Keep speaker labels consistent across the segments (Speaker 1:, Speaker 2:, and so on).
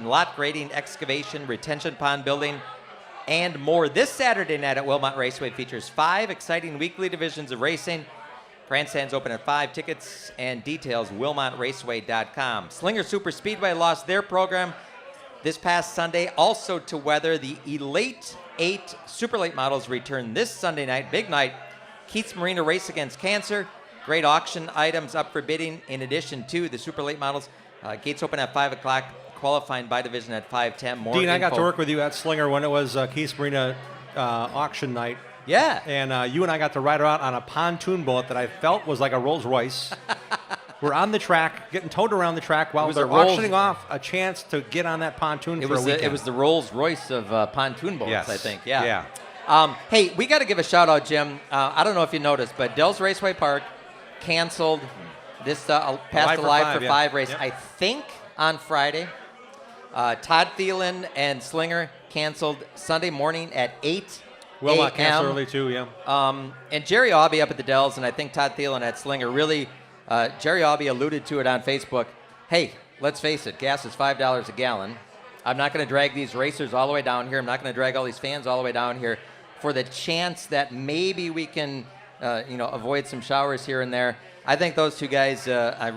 Speaker 1: lot grading, excavation, retention pond building, and more. This Saturday night at Wilmot Raceway features 5 exciting weekly divisions of racing. Grandstands open at 5. Tickets and details, WilmotRaceway.com. Slinger Super Speedway lost their program this past Sunday, also to weather. The Elite 8 Super Late models return this Sunday night, big night. Keith's Marina Race Against Cancer. Great auction items up for bidding in addition to the Super Late models. Gates open at 5 o'clock, qualifying by division at 5:10. More
Speaker 2: Dean,
Speaker 1: info.
Speaker 2: I got to work with you at Slinger when it was Keith's Marina auction night.
Speaker 1: Yeah.
Speaker 2: And you and I got to ride around on a pontoon boat that I felt was like a Rolls Royce. We're on the track, getting towed around the track while they're auctioning off a chance to get on that pontoon for a weekend.
Speaker 1: It was the Rolls Royce of pontoon boats,
Speaker 2: yes.
Speaker 1: I think. Yeah.
Speaker 2: Yeah.
Speaker 1: Hey, we got to give a shout out, Jim. I don't know if you noticed, but Dells Raceway Park canceled this past the Live for 5 race. Yep. I think on Friday. Todd Thielen and Slinger canceled Sunday morning at 8
Speaker 2: Wilmot canceled early too, yeah.
Speaker 1: And Jerry Aubie up at the Dells, and I think Todd Thielen at Slinger really, Jerry Aubie alluded to it on Facebook. Hey, let's face it, gas is $5 a gallon. I'm not going to drag these racers all the way down here. I'm not going to drag all these fans all the way down here for the chance that maybe we can, avoid some showers here and there. I think those two guys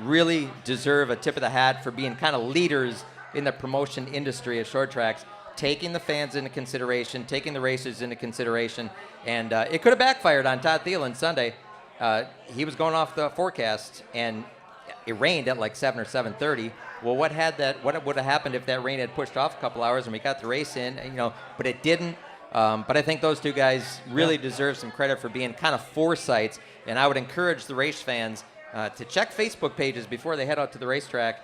Speaker 1: really deserve a tip of the hat for being kind of leaders in the promotion industry of short tracks, taking the fans into consideration, taking the racers into consideration, and it could have backfired on Todd Thielen Sunday. He was going off the forecast, and it rained at like 7 or 7:30. Well, what would have happened if that rain had pushed off a couple hours and we got the race in? But it didn't. But I think those two guys really deserve some credit for being kind of foresights, and I would encourage the race fans to check Facebook pages before they head out to the racetrack.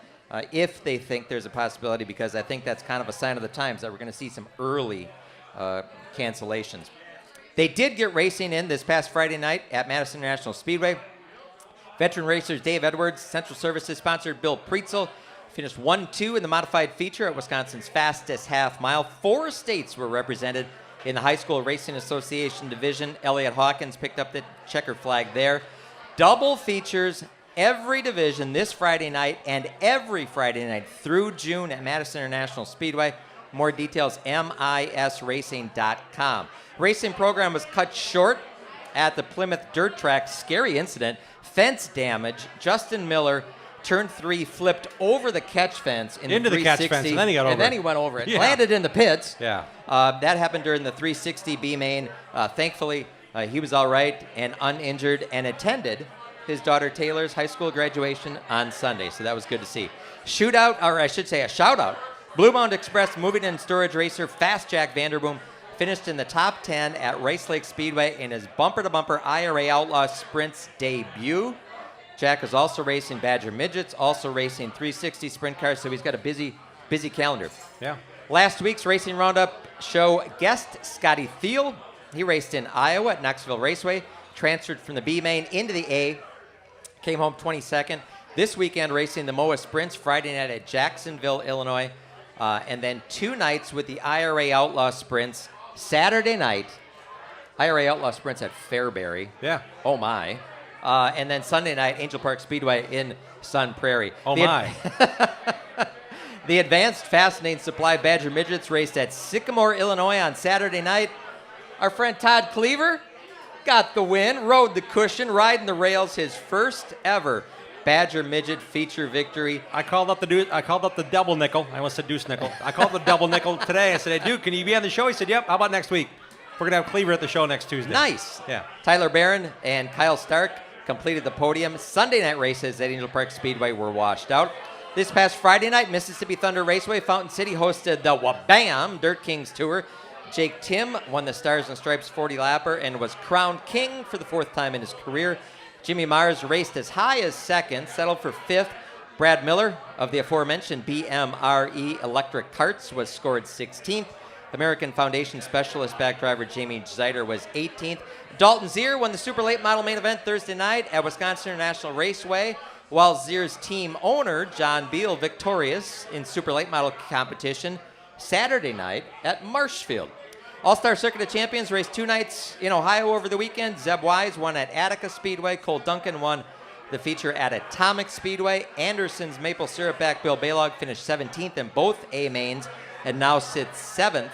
Speaker 1: If they think there's a possibility, because I think that's kind of a sign of the times that we're going to see some early cancellations. They did get racing in this past Friday night at Madison International Speedway. Veteran racers Dave Edwards, Central Services sponsor Bill Preetzel, finished 1-2 in the modified feature at Wisconsin's fastest half mile. 4 states were represented in the High School Racing Association division. Elliott Hawkins picked up the checker flag there. Double features every division this Friday night and every Friday night through June at Madison International Speedway. More details, misracing.com. Racing program was cut short at the Plymouth Dirt Track. Scary incident. Fence damage. Justin Miller, turn 3, flipped over the catch fence
Speaker 2: into the catch fence, and then he got over it.
Speaker 1: And then he went over it.
Speaker 2: Yeah.
Speaker 1: Landed in the pits.
Speaker 2: Yeah.
Speaker 1: That happened during the 360 B main. Thankfully, he was all right and uninjured and attended his daughter Taylor's high school graduation on Sunday, so that was good to see. Shootout, or I should say a shout-out. Blue Mound Express moving and storage racer Fast Jack Vanderboom finished in the top 10 at Rice Lake Speedway in his bumper-to-bumper IRA Outlaw Sprints debut. Jack is also racing Badger Midgets, also racing 360 sprint cars, so he's got a busy calendar.
Speaker 2: Yeah.
Speaker 1: Last week's Racing Roundup show guest Scotty Thiel. He raced in Iowa at Knoxville Raceway, transferred from the B main into the A, came home 22nd. This weekend racing the MOA Sprints, Friday night at Jacksonville, Illinois, and then 2 nights with the IRA Outlaw Sprints. Saturday night, IRA Outlaw Sprints at Fairbury.
Speaker 2: Yeah.
Speaker 1: Oh, my. And then Sunday night, Angel Park Speedway in Sun Prairie.
Speaker 2: Oh, my.
Speaker 1: The Advanced Fascinating Supply Badger Midgets raced at Sycamore, Illinois on Saturday night. Our friend Todd Cleaver got the win, rode the cushion, riding the rails, his first ever Badger Midget feature victory.
Speaker 2: I called up the double nickel. I almost said deuce nickel. I called the double nickel today. I said, hey, Duke, can you be on the show? He said, yep. How about next week? We're going to have Cleaver at the show next Tuesday.
Speaker 1: Nice.
Speaker 2: Yeah.
Speaker 1: Tyler Barron and Kyle Stark completed the podium. Sunday night races at Angel Park Speedway were washed out. This past Friday night, Mississippi Thunder Raceway, Fountain City hosted the Wabam Dirt Kings Tour. Jake Tim won the Stars and Stripes 40-lapper and was crowned king for the 4th time in his career. Jimmy Mars raced as high as 2nd, settled for 5th. Brad Miller of the aforementioned BMRE Electric Carts was scored 16th. American Foundation Specialist back driver Jamie Zeider was 18th. Dalton Zier won the Super Late Model main event Thursday night at Wisconsin International Raceway, while Zier's team owner, John Beal, victorious in Super Late Model competition Saturday night at Marshfield. All-Star Circuit of Champions raced 2 nights in Ohio over the weekend. Zeb Wise won at Attica Speedway. Cole Duncan won the feature at Atomic Speedway. Anderson's Maple Syrup back Bill Balog finished 17th in both A mains and now sits 7th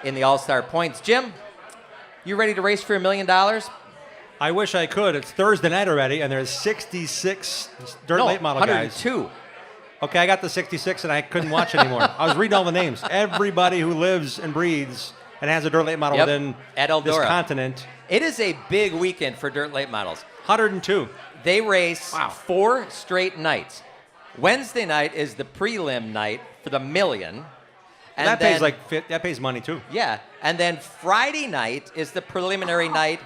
Speaker 1: in the All-Star points. Jim, you ready to race for $1 million?
Speaker 2: I wish I could. It's Thursday night already, and there's 66 dirt late model
Speaker 1: 102.
Speaker 2: guys. Okay, I got the 66, and I couldn't watch anymore. I was reading all the names. Everybody who lives and breathes and has a dirt late model within
Speaker 1: at
Speaker 2: this continent.
Speaker 1: It is a big weekend for dirt late models.
Speaker 2: 102.
Speaker 1: They race 4 straight nights. Wednesday night is the prelim night for the $1 million. And
Speaker 2: that pays money too.
Speaker 1: Yeah, and then Friday night is the preliminary night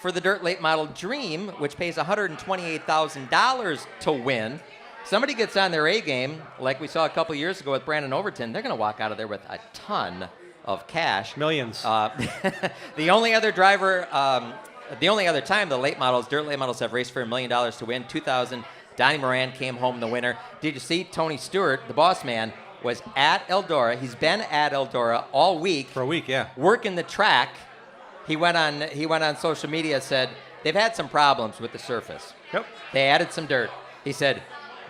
Speaker 1: for the Dirt Late Model Dream, which pays $128,000 to win. Somebody gets on their A game, like we saw a couple years ago with Brandon Overton, they're going to walk out of there with a ton of cash.
Speaker 2: Millions.
Speaker 1: The only other time the dirt late models have raced for $1 million to win, 2000, Donnie Moran came home the winner. Did you see Tony Stewart, the boss man, was at Eldora. He's been at Eldora all week.
Speaker 2: For a week, yeah.
Speaker 1: Working the track. He went on social media, said they've had some problems with the surface.
Speaker 2: Yep.
Speaker 1: They added some dirt. He said,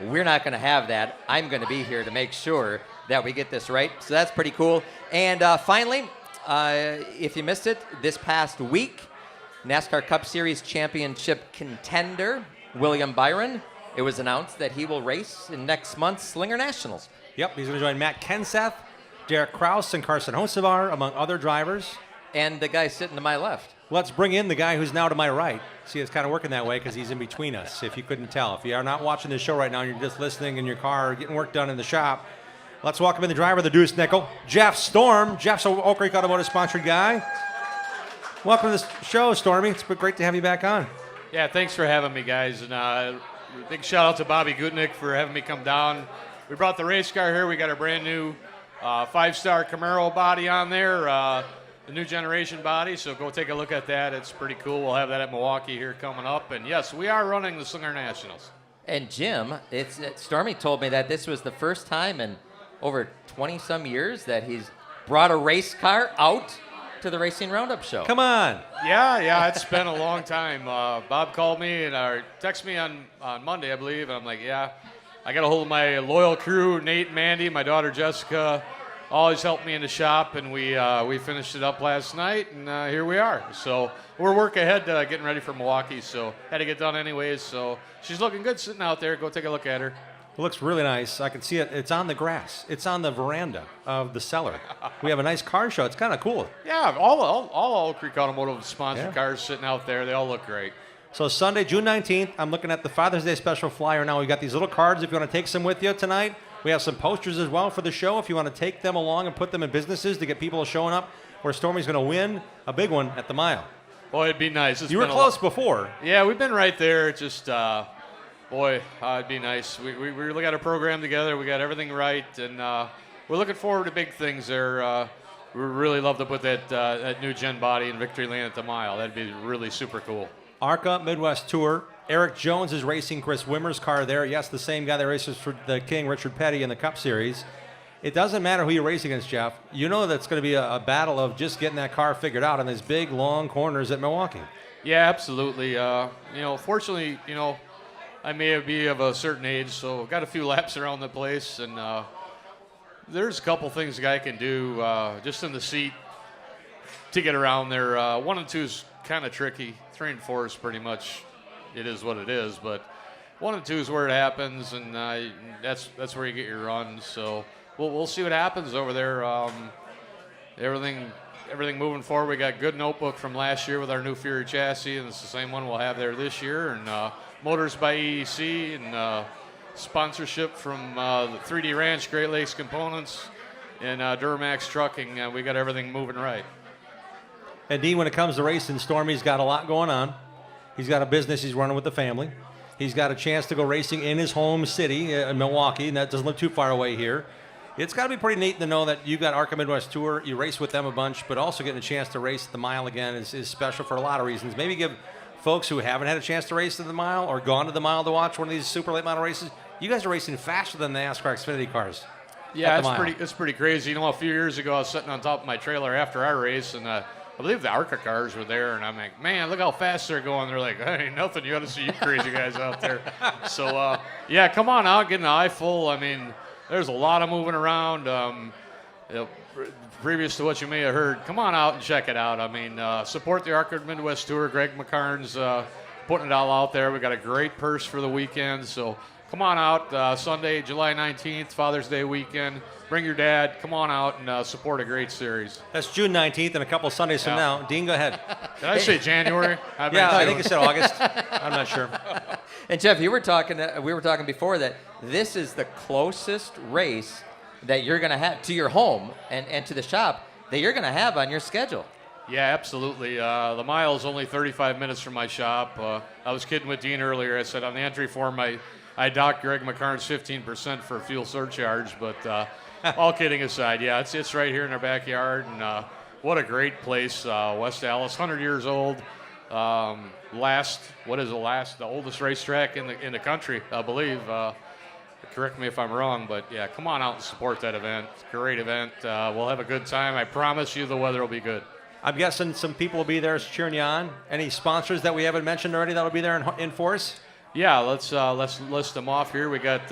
Speaker 1: we're not going to have that. I'm going to be here to make sure that we get this right. So that's pretty cool. And finally, if you missed it, this past week, NASCAR Cup Series championship contender William Byron, it was announced that he will race in next month's Slinger Nationals.
Speaker 2: Yep, he's going to join Matt Kenseth, Derek Kraus, and Carson Hocevar, among other drivers.
Speaker 1: And the guy sitting to my left.
Speaker 2: Let's bring in the guy who's now to my right. See, it's kind of working that way because he's in between us, if you couldn't tell. If you are not watching this show right now and you're just listening in your car or getting work done in the shop, let's welcome in the driver of the Deuce Nickel, Jeff Storm. Jeff's an Oak Creek Automotive sponsored guy. Welcome to the show, Stormy. It's been great to have you back on.
Speaker 3: Yeah, thanks for having me, guys. And big shout out to Bobby Gutnick for having me come down. We brought the race car here. We got our brand new 5-star Camaro body on there. The new generation body, so go take a look at that. It's pretty cool. We'll have that at Milwaukee here coming up. And yes, we are running the Slinger Nationals.
Speaker 1: And Jim, Stormy told me that this was the first time in over 20-some years that he's brought a race car out to the Racing Roundup show.
Speaker 2: Come on.
Speaker 3: Yeah, it's been a long time. Bob called me and texted me on Monday, I believe, and I'm like, yeah. I got a hold of my loyal crew, Nate and Mandy, my daughter Jessica, always helped me in the shop, and we finished it up last night, and here we are. So we're work ahead getting ready for Milwaukee, so had to get done anyways. So she's looking good sitting out there. Go take a look at her.
Speaker 2: It looks really nice. I can see it. It's on the grass. It's on the veranda of the cellar. We have a nice car show. It's kind of cool.
Speaker 3: Yeah, all Oak Creek Automotive sponsored cars sitting out there. They all look great.
Speaker 2: So Sunday, June 19th, I'm looking at the Father's Day special flyer now. We've got these little cards if you want to take some with you tonight. We have some posters as well for the show if you want to take them along and put them in businesses to get people showing up where Stormy's going to win a big one at the mile.
Speaker 3: Boy, it'd be nice.
Speaker 2: You were close before.
Speaker 3: Yeah, we've been right there. Just, boy, it'd be nice. We really got a program together. We got everything right, and we're looking forward to big things there. We really love to put that new gen body in Victory Lane at the mile. That'd be really super cool.
Speaker 2: ARCA Midwest Tour. Eric Jones is racing Chris Wimmer's car there. Yes, the same guy that races for the King, Richard Petty, in the Cup Series. It doesn't matter who you race against, Jeff. You know that's going to be a battle of just getting that car figured out on these big, long corners at Milwaukee.
Speaker 3: Yeah, absolutely. Fortunately, I may be of a certain age, so got a few laps around the place, and there's a couple things the guy can do just in the seat to get around there. 1 and 2 is kind of tricky. 3 and 4 is pretty much it is what it is, but 1 and 2 is where it happens, and that's where you get your runs. So we'll see what happens over there. Everything moving forward. We got good notebook from last year with our new Fury chassis, and it's the same one we'll have there this year. And motors by EEC and sponsorship from the 3D Ranch, Great Lakes Components, and Duramax Trucking. We got everything moving right.
Speaker 2: And Dean, when it comes to racing, Stormy's got a lot going on. He's got a business he's running with the family. He's got a chance to go racing in his home city, in Milwaukee, and that doesn't look too far away here. It's got to be pretty neat to know that you've got ARCA Midwest Tour, you race with them a bunch, but also getting a chance to race at the mile again is special for a lot of reasons. Maybe give folks who haven't had a chance to race at the mile or gone to the mile to watch one of these super late model races, you guys are racing faster than the NASCAR Xfinity cars.
Speaker 3: Yeah, it's pretty crazy. A few years ago, I was sitting on top of my trailer after our race, and I believe the ARCA cars were there, and I'm like, man, look how fast they're going. They're like, hey, nothing. You got to see you crazy guys out there. So, yeah, come on out, get an eye full. I mean, there's a lot of moving around. Previous to what you may have heard, come on out and check it out. I mean, support the ARCA Midwest Tour. Greg McCarn's putting it all out there. We got a great purse for the weekend, so come on out Sunday, July 19th, Father's Day weekend. Bring your dad. Come on out and support a great series.
Speaker 2: That's June 19th and a couple Sundays from now. Dean, go ahead.
Speaker 3: Did I say January?
Speaker 2: Yeah, I think you said August. I'm not sure.
Speaker 1: And Jeff, you were talking. We were talking before that this is the closest race that you're going to have to your home and to the shop that you're going to have on your schedule.
Speaker 3: Yeah, absolutely. The mile is only 35 minutes from my shop. I was kidding with Dean earlier. I said on the entry form I docked Greg McCarn's 15% for fuel surcharge, but all kidding aside, yeah, it's right here in our backyard, and what a great place. West Allis, 100 years old. The oldest racetrack in the country, I believe. Correct me if I'm wrong, but yeah, come on out and support that event. It's a great event. We'll have a good time. I promise you the weather will be good.
Speaker 2: I'm guessing some people will be there cheering you on. Any sponsors that we haven't mentioned already that'll be there in force?
Speaker 3: Yeah, let's list them off here. We got,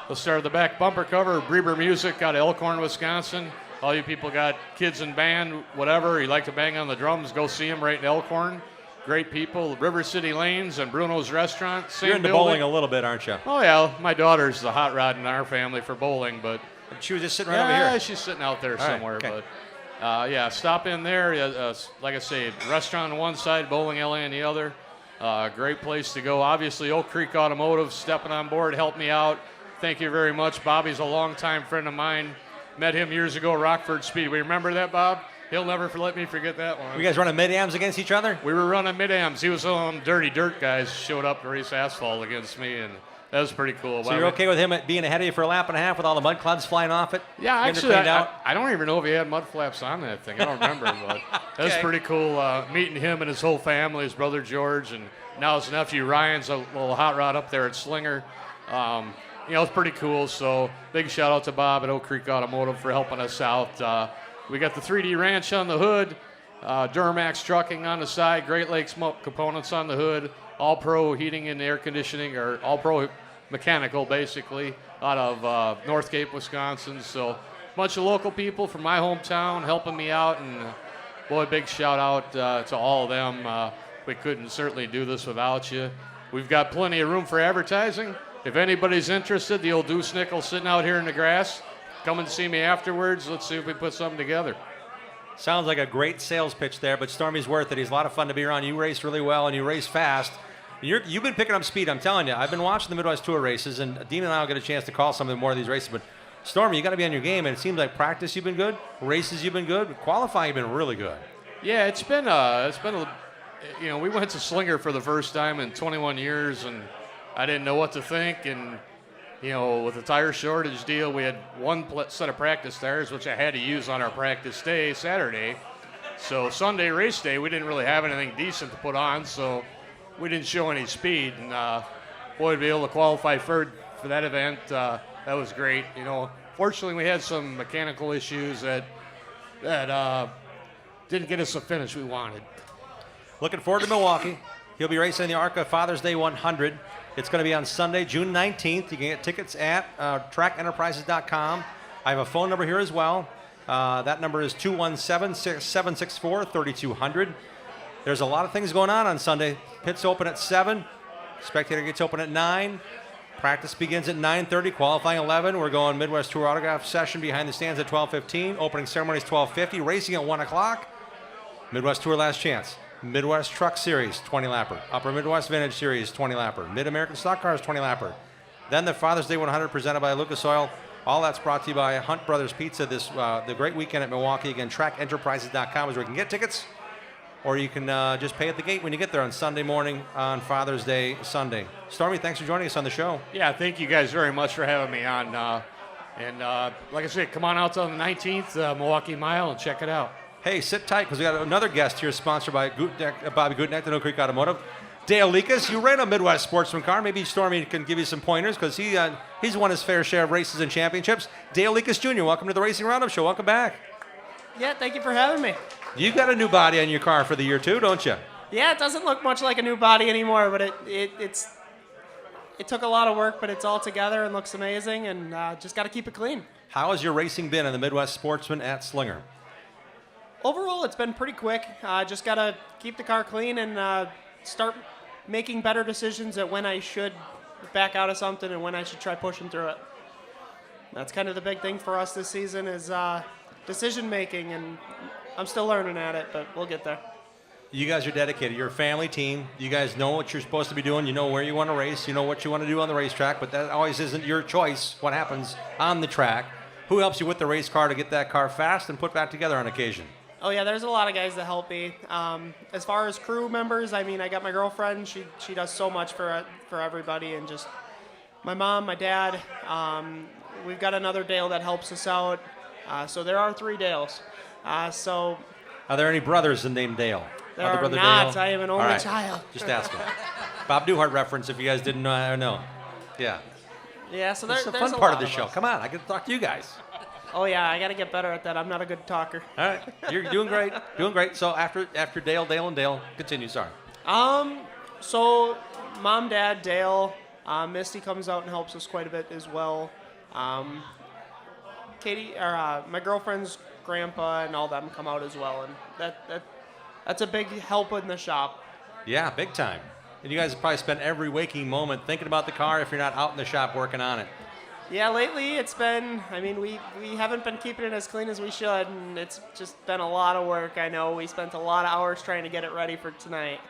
Speaker 3: let's start at the back. Bumper cover, BREW Music out of Elkhorn, Wisconsin. All you people got kids in band, whatever, you like to bang on the drums, go see them right in Elkhorn. Great people. River City Lanes and Bruno's Restaurant. Same
Speaker 2: You're into
Speaker 3: building.
Speaker 2: bowling a little bit, aren't you?
Speaker 3: Oh, yeah. My daughter's the hot rod in our family for bowling, but...
Speaker 2: She was just sitting right over here.
Speaker 3: Yeah, she's sitting out there somewhere,
Speaker 2: right, okay.
Speaker 3: but... yeah, stop in there. Like I say, restaurant on one side, bowling alley on the other. Great place to go. Obviously, Oak Creek Automotive stepping on board, helped me out. Thank you very much. Bobby's a longtime friend of mine. Met him years ago, Rockford Speedway. Remember that, Bob? He'll never let me forget that one.
Speaker 2: You guys running mid-ams against each other?
Speaker 3: We were running mid-ams. He was some dirty dirt guys showed up to race asphalt against me, and that was pretty cool.
Speaker 2: So you're okay with him being ahead of you for a lap and a half with all the mud clouds flying off it?
Speaker 3: Yeah, actually, I don't even know if he had mud flaps on that thing. I don't remember, but that was pretty cool meeting him and his whole family, his brother George, and now his nephew Ryan's a little hot rod up there at Slinger. It's pretty cool. So big shout out to Bob at Oak Creek Automotive for helping us out. We got the 3D Ranch on the hood, Duramax trucking on the side, Great Lakes components on the hood, All Pro heating and air conditioning, or All Pro mechanical basically, out of North Cape, Wisconsin. So a bunch of local people from my hometown helping me out, and boy, big shout out to all of them. We couldn't certainly do this without you. We've got plenty of room for advertising. If anybody's interested, the old Deuce Nickel sitting out here in the grass. Come and see me afterwards. Let's see if we put something together.
Speaker 2: Sounds like a great sales pitch there, but Stormy's worth it. He's a lot of fun to be around. You race really well, and you race fast. You've been picking up speed, I'm telling you. I've been watching the Midwest Tour races, and Dean and I will get a chance to call some of more of these races. But Stormy, you got to be on your game, and it seems like practice you've been good, races you've been good, qualifying you've been really good.
Speaker 3: Yeah, it's been we went to Slinger for the first time in 21 years, and I didn't know what to think, and with the tire shortage deal, we had one set of practice tires, which I had to use on our practice day, Saturday. So Sunday race day, we didn't really have anything decent to put on, so we didn't show any speed. And boy, to be able to qualify for that event, that was great. Fortunately, we had some mechanical issues that didn't get us the finish we wanted.
Speaker 2: Looking forward to Milwaukee. He'll be racing in the ARCA Father's Day 100. It's going to be on Sunday, June 19th. You can get tickets at trackenterprises.com. I have a phone number here as well. That number is 217-764-3200. There's a lot of things going on Sunday. Pits open at 7. Spectator gets open at 9. Practice begins at 9:30, qualifying 11. We're going Midwest Tour autograph session behind the stands at 12:15. Opening ceremony is 12:50. Racing at 1 o'clock. Midwest Tour Last Chance. Midwest Truck Series, 20-lapper. Upper Midwest Vintage Series, 20-lapper. Mid-American Stock Cars, 20-lapper. Then the Father's Day 100 presented by LECUS Oil. All that's brought to you by Hunt Brothers Pizza the great weekend at Milwaukee. Again, trackenterprises.com is where you can get tickets, or you can just pay at the gate when you get there on Sunday morning on Father's Day Sunday. Stormy, thanks for joining us on the show.
Speaker 3: Yeah, thank you guys very much for having me on. Like I said, come on out on the 19th, Milwaukee Mile, and check it out.
Speaker 2: Hey, sit tight, because we got another guest here sponsored by Bobby Gutknecht and Oak Creek Automotive. Dale LECUS, you ran a Midwest Sportsman car. Maybe Stormy can give you some pointers, because he's won his fair share of races and championships. Dale LECUS Jr., welcome to the Racing Roundup Show. Welcome back.
Speaker 4: Yeah, thank you for having me.
Speaker 2: You got a new body on your car for the year too, don't you?
Speaker 4: Yeah, it doesn't look much like a new body anymore, but it took a lot of work, but it's all together and looks amazing, and just got to keep it clean.
Speaker 2: How has your racing been in the Midwest Sportsman at Slinger?
Speaker 4: Overall, it's been pretty quick. Just got to keep the car clean and start making better decisions at when I should back out of something and when I should try pushing through it. That's kind of the big thing for us this season is decision making, and I'm still learning at it, but we'll get there.
Speaker 2: You guys are dedicated. You're a family team. You guys know what you're supposed to be doing. You know where you want to race. You know what you want to do on the racetrack, but that always isn't your choice, what happens on the track. Who helps you with the race car to get that car fast and put back together on occasion?
Speaker 4: Oh yeah, there's a lot of guys that help me. As far as crew members, I mean, I got my girlfriend. She does so much for everybody, and just my mom, my dad. We've got another Dale that helps us out. So there are 3 Dales. So
Speaker 2: Are there any brothers named Dale?
Speaker 4: there
Speaker 2: Other
Speaker 4: are
Speaker 2: brother
Speaker 4: not.
Speaker 2: Dale?
Speaker 4: I am an only
Speaker 2: All right.
Speaker 4: child.
Speaker 2: Just asking. Bob Newhart reference if you guys didn't know. Yeah.
Speaker 4: Yeah, so
Speaker 2: It's
Speaker 4: there's
Speaker 2: a fun
Speaker 4: a
Speaker 2: part
Speaker 4: lot
Speaker 2: of the show.
Speaker 4: us.
Speaker 2: Come on, I get to talk to you guys.
Speaker 4: Oh yeah, I got to get better at that. I'm not a good talker.
Speaker 2: All right, you're doing great. Doing great. So after Dale, and Dale, continue. Sorry.
Speaker 4: So mom, dad, Dale, Misty comes out and helps us quite a bit as well. Katie, or my girlfriend's grandpa and all them come out as well, and that's a big help in the shop.
Speaker 2: Yeah, big time. And you guys probably spend every waking moment thinking about the car if you're not out in the shop working on it.
Speaker 4: Yeah, lately it's been, I mean, we haven't been keeping it as clean as we should, and it's just been a lot of work. I know we spent a lot of hours trying to get it ready for tonight.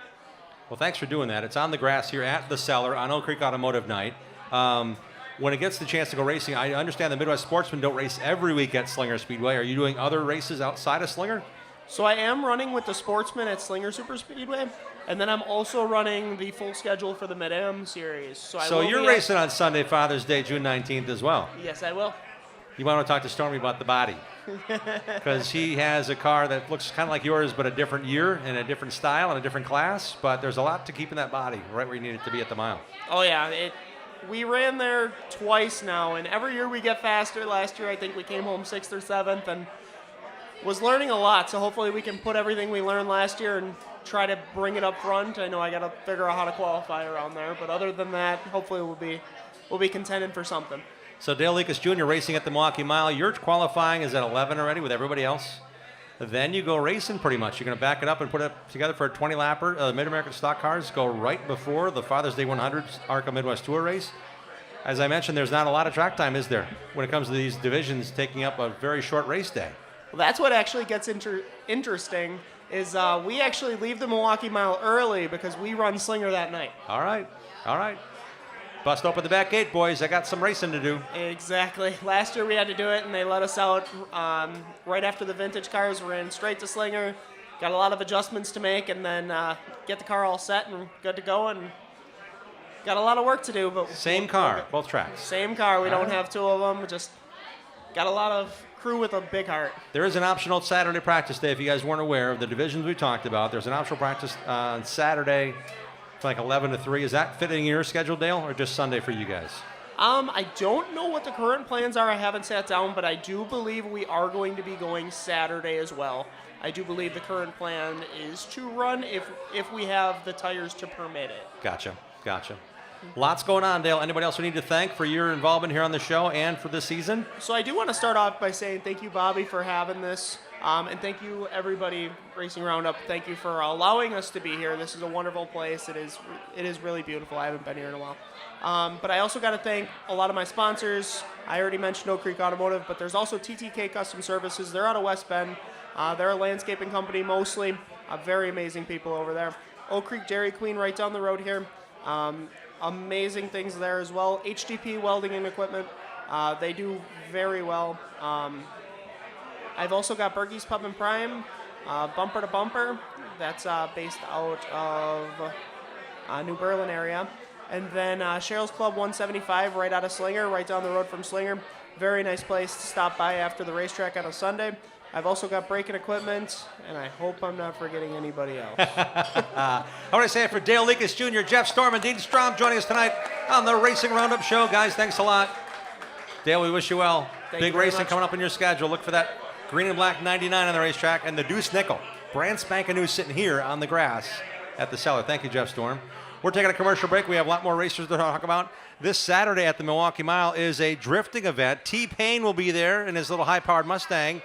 Speaker 2: Well, thanks for doing that. It's on the grass here at the Cellar on Oak Creek Automotive Night. When it gets the chance to go racing, I understand the Midwest Sportsmen don't race every week at Slinger Speedway. Are you doing other races outside of Slinger?
Speaker 4: So I am running with the Sportsmen at Slinger Super Speedway, and then I'm also running the full schedule for the Mid-Am Series.
Speaker 2: So you're racing on Sunday, Father's Day, June 19th as well.
Speaker 4: Yes, I will.
Speaker 2: You want to talk to Stormy about the body? Because he has a car that looks kind of like yours, but a different year and a different style and a different class. But there's a lot to keeping that body right where you need it to be at the mile.
Speaker 4: Oh, yeah. We ran there twice now, and every year we get faster. Last year I think we came home 6th or 7th and was learning a lot. So hopefully we can put everything we learned last year and try to bring it up front. I know I got to figure out how to qualify around there, but other than that, hopefully we'll be contending for something.
Speaker 2: So Dale LECUS Jr. racing at the Milwaukee Mile. Your qualifying is at 11 already with everybody else. Then you go racing pretty much. You're going to back it up and put it together for a 20-lapper. Mid-American Stock Cars go right before the Father's Day 100 ARCA Midwest Tour race. As I mentioned, there's not a lot of track time, is there, when it comes to these divisions taking up a very short race day?
Speaker 4: Well, that's what actually gets interesting is we actually leave the Milwaukee Mile early because we run Slinger that night.
Speaker 2: All right. Bust open the back gate, boys. I got some racing to do.
Speaker 4: Exactly. Last year we had to do it, and they let us out right after the vintage cars. We ran straight to Slinger. Got a lot of adjustments to make, and then get the car all set and good to go. And got a lot of work to do. But
Speaker 2: Same car, both tracks.
Speaker 4: Same car. We don't have 2 of them. Just got a lot of crew with a big heart.
Speaker 2: There is an optional Saturday practice day. If you guys weren't aware of the divisions we talked about, there's an optional practice on Saturday. It's like 11 to 3. Is that fitting your schedule, Dale, or just Sunday for you guys?
Speaker 4: I don't know what the current plans are. I haven't sat down, but I do believe we are going to be going Saturday as well. I do believe the current plan is to run if we have the tires to permit it.
Speaker 2: Gotcha. Lots going on, Dale. Anybody else we need to thank for your involvement here on the show and for this season?
Speaker 4: So I do want to start off by saying thank you, Bobby, for having this. And thank you, everybody, Racing Roundup. Thank you for allowing us to be here. This is a wonderful place. It is really beautiful. I haven't been here in a while. But I also got to thank a lot of my sponsors. I already mentioned Oak Creek Automotive, but there's also TTK Custom Services. They're out of West Bend. They're a landscaping company mostly. Very amazing people over there. Oak Creek Dairy Queen right down the road here. Amazing things there as well. HDP Welding and Equipment. They do very well. I've also got Berkey's Pub and Prime, Bumper to Bumper. That's based out of New Berlin area. And then Cheryl's Club 175 right out of Slinger, right down the road from Slinger. Very nice place to stop by after the racetrack on a Sunday. I've also got braking equipment, and I hope I'm not forgetting anybody else.
Speaker 2: I want to say it for Dale LECUS Jr., Jeff Storm, and Dean Strom joining us tonight on the Racing Roundup Show. Guys, thanks a lot. Dale, we wish you well.
Speaker 4: Thank
Speaker 2: Big
Speaker 4: you very
Speaker 2: racing
Speaker 4: much.
Speaker 2: coming up in your schedule. Look for that green and black 99 on the racetrack and the Deuce Nickel. brand spanking new sitting here on the grass at the Cellar. Thank you, Jeff Storm. We're taking a commercial break. We have a lot more racers to talk about. This Saturday at the Milwaukee Mile is a drifting event. T-Pain will be there in his little high-powered Mustang.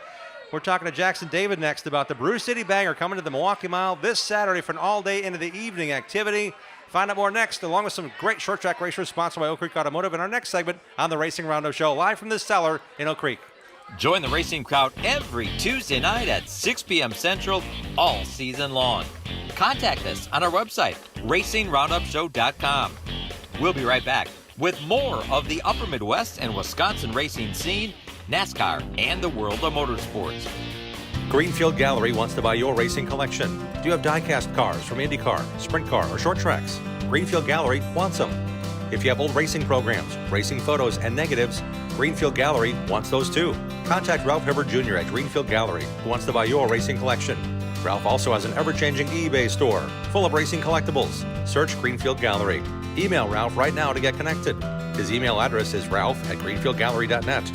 Speaker 2: We're talking to Jackson David next about the Brew City Banger coming to the Milwaukee Mile this Saturday for an all-day into the evening activity. Find out more next, along with some great short track racers sponsored by Oak Creek Automotive in our next segment on the Racing Roundup Show, live from the Cellar in Oak Creek.
Speaker 5: Join the racing crowd every Tuesday night at 6 p.m. Central all season long. Contact us on our website, racingroundupshow.com. We'll be right back with more of the Upper Midwest and Wisconsin racing scene, NASCAR, and the world of motorsports.
Speaker 2: Greenfield Gallery wants to buy your racing collection. Do you have die-cast cars from IndyCar, Sprint Car, or short tracks? Greenfield Gallery wants them. If you have old racing programs, racing photos, and negatives, Greenfield Gallery wants those too. Contact Ralph Hibbert Jr. at Greenfield Gallery, who wants to buy your racing collection. Ralph also has an ever-changing eBay store full of racing collectibles. Search Greenfield Gallery. Email Ralph right now to get connected. His email address is ralph@greenfieldgallery.net.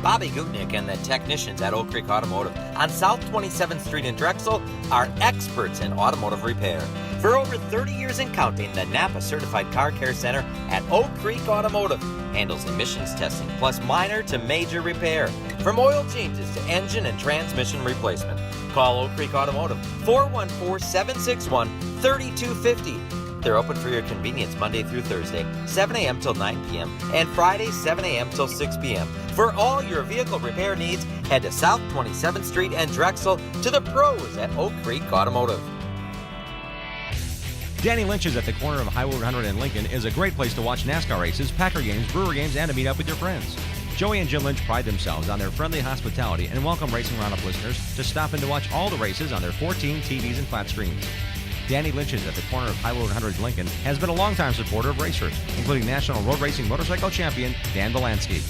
Speaker 5: Bobby Gutnick and the technicians at Oak Creek Automotive on South 27th Street in Drexel are experts in automotive repair. For over 30 years and counting, the Napa Certified Car Care Center at Oak Creek Automotive handles emissions testing plus minor to major repair, from oil changes to engine and transmission replacement. Call Oak Creek Automotive, 414-761-3250. They're open for your convenience Monday through Thursday, 7 a.m. till 9 p.m., and Friday, 7 a.m. till 6 p.m. For all your vehicle repair needs, head to South 27th Street and Drexel to the pros at Oak Creek Automotive.
Speaker 6: Danny Lynch's at the corner of Highway 100 and Lincoln is a great place to watch NASCAR races, Packer games, Brewer games, and to meet up with your friends. Joey and Jim Lynch pride themselves on their friendly hospitality and welcome Racing Roundup listeners to stop in to watch all the races on their 14 TVs and flat screens. Danny Lynch's at the corner of Highway 100 and Lincoln has been a longtime supporter of racers, including National Road Racing Motorcycle Champion Dan Volansky.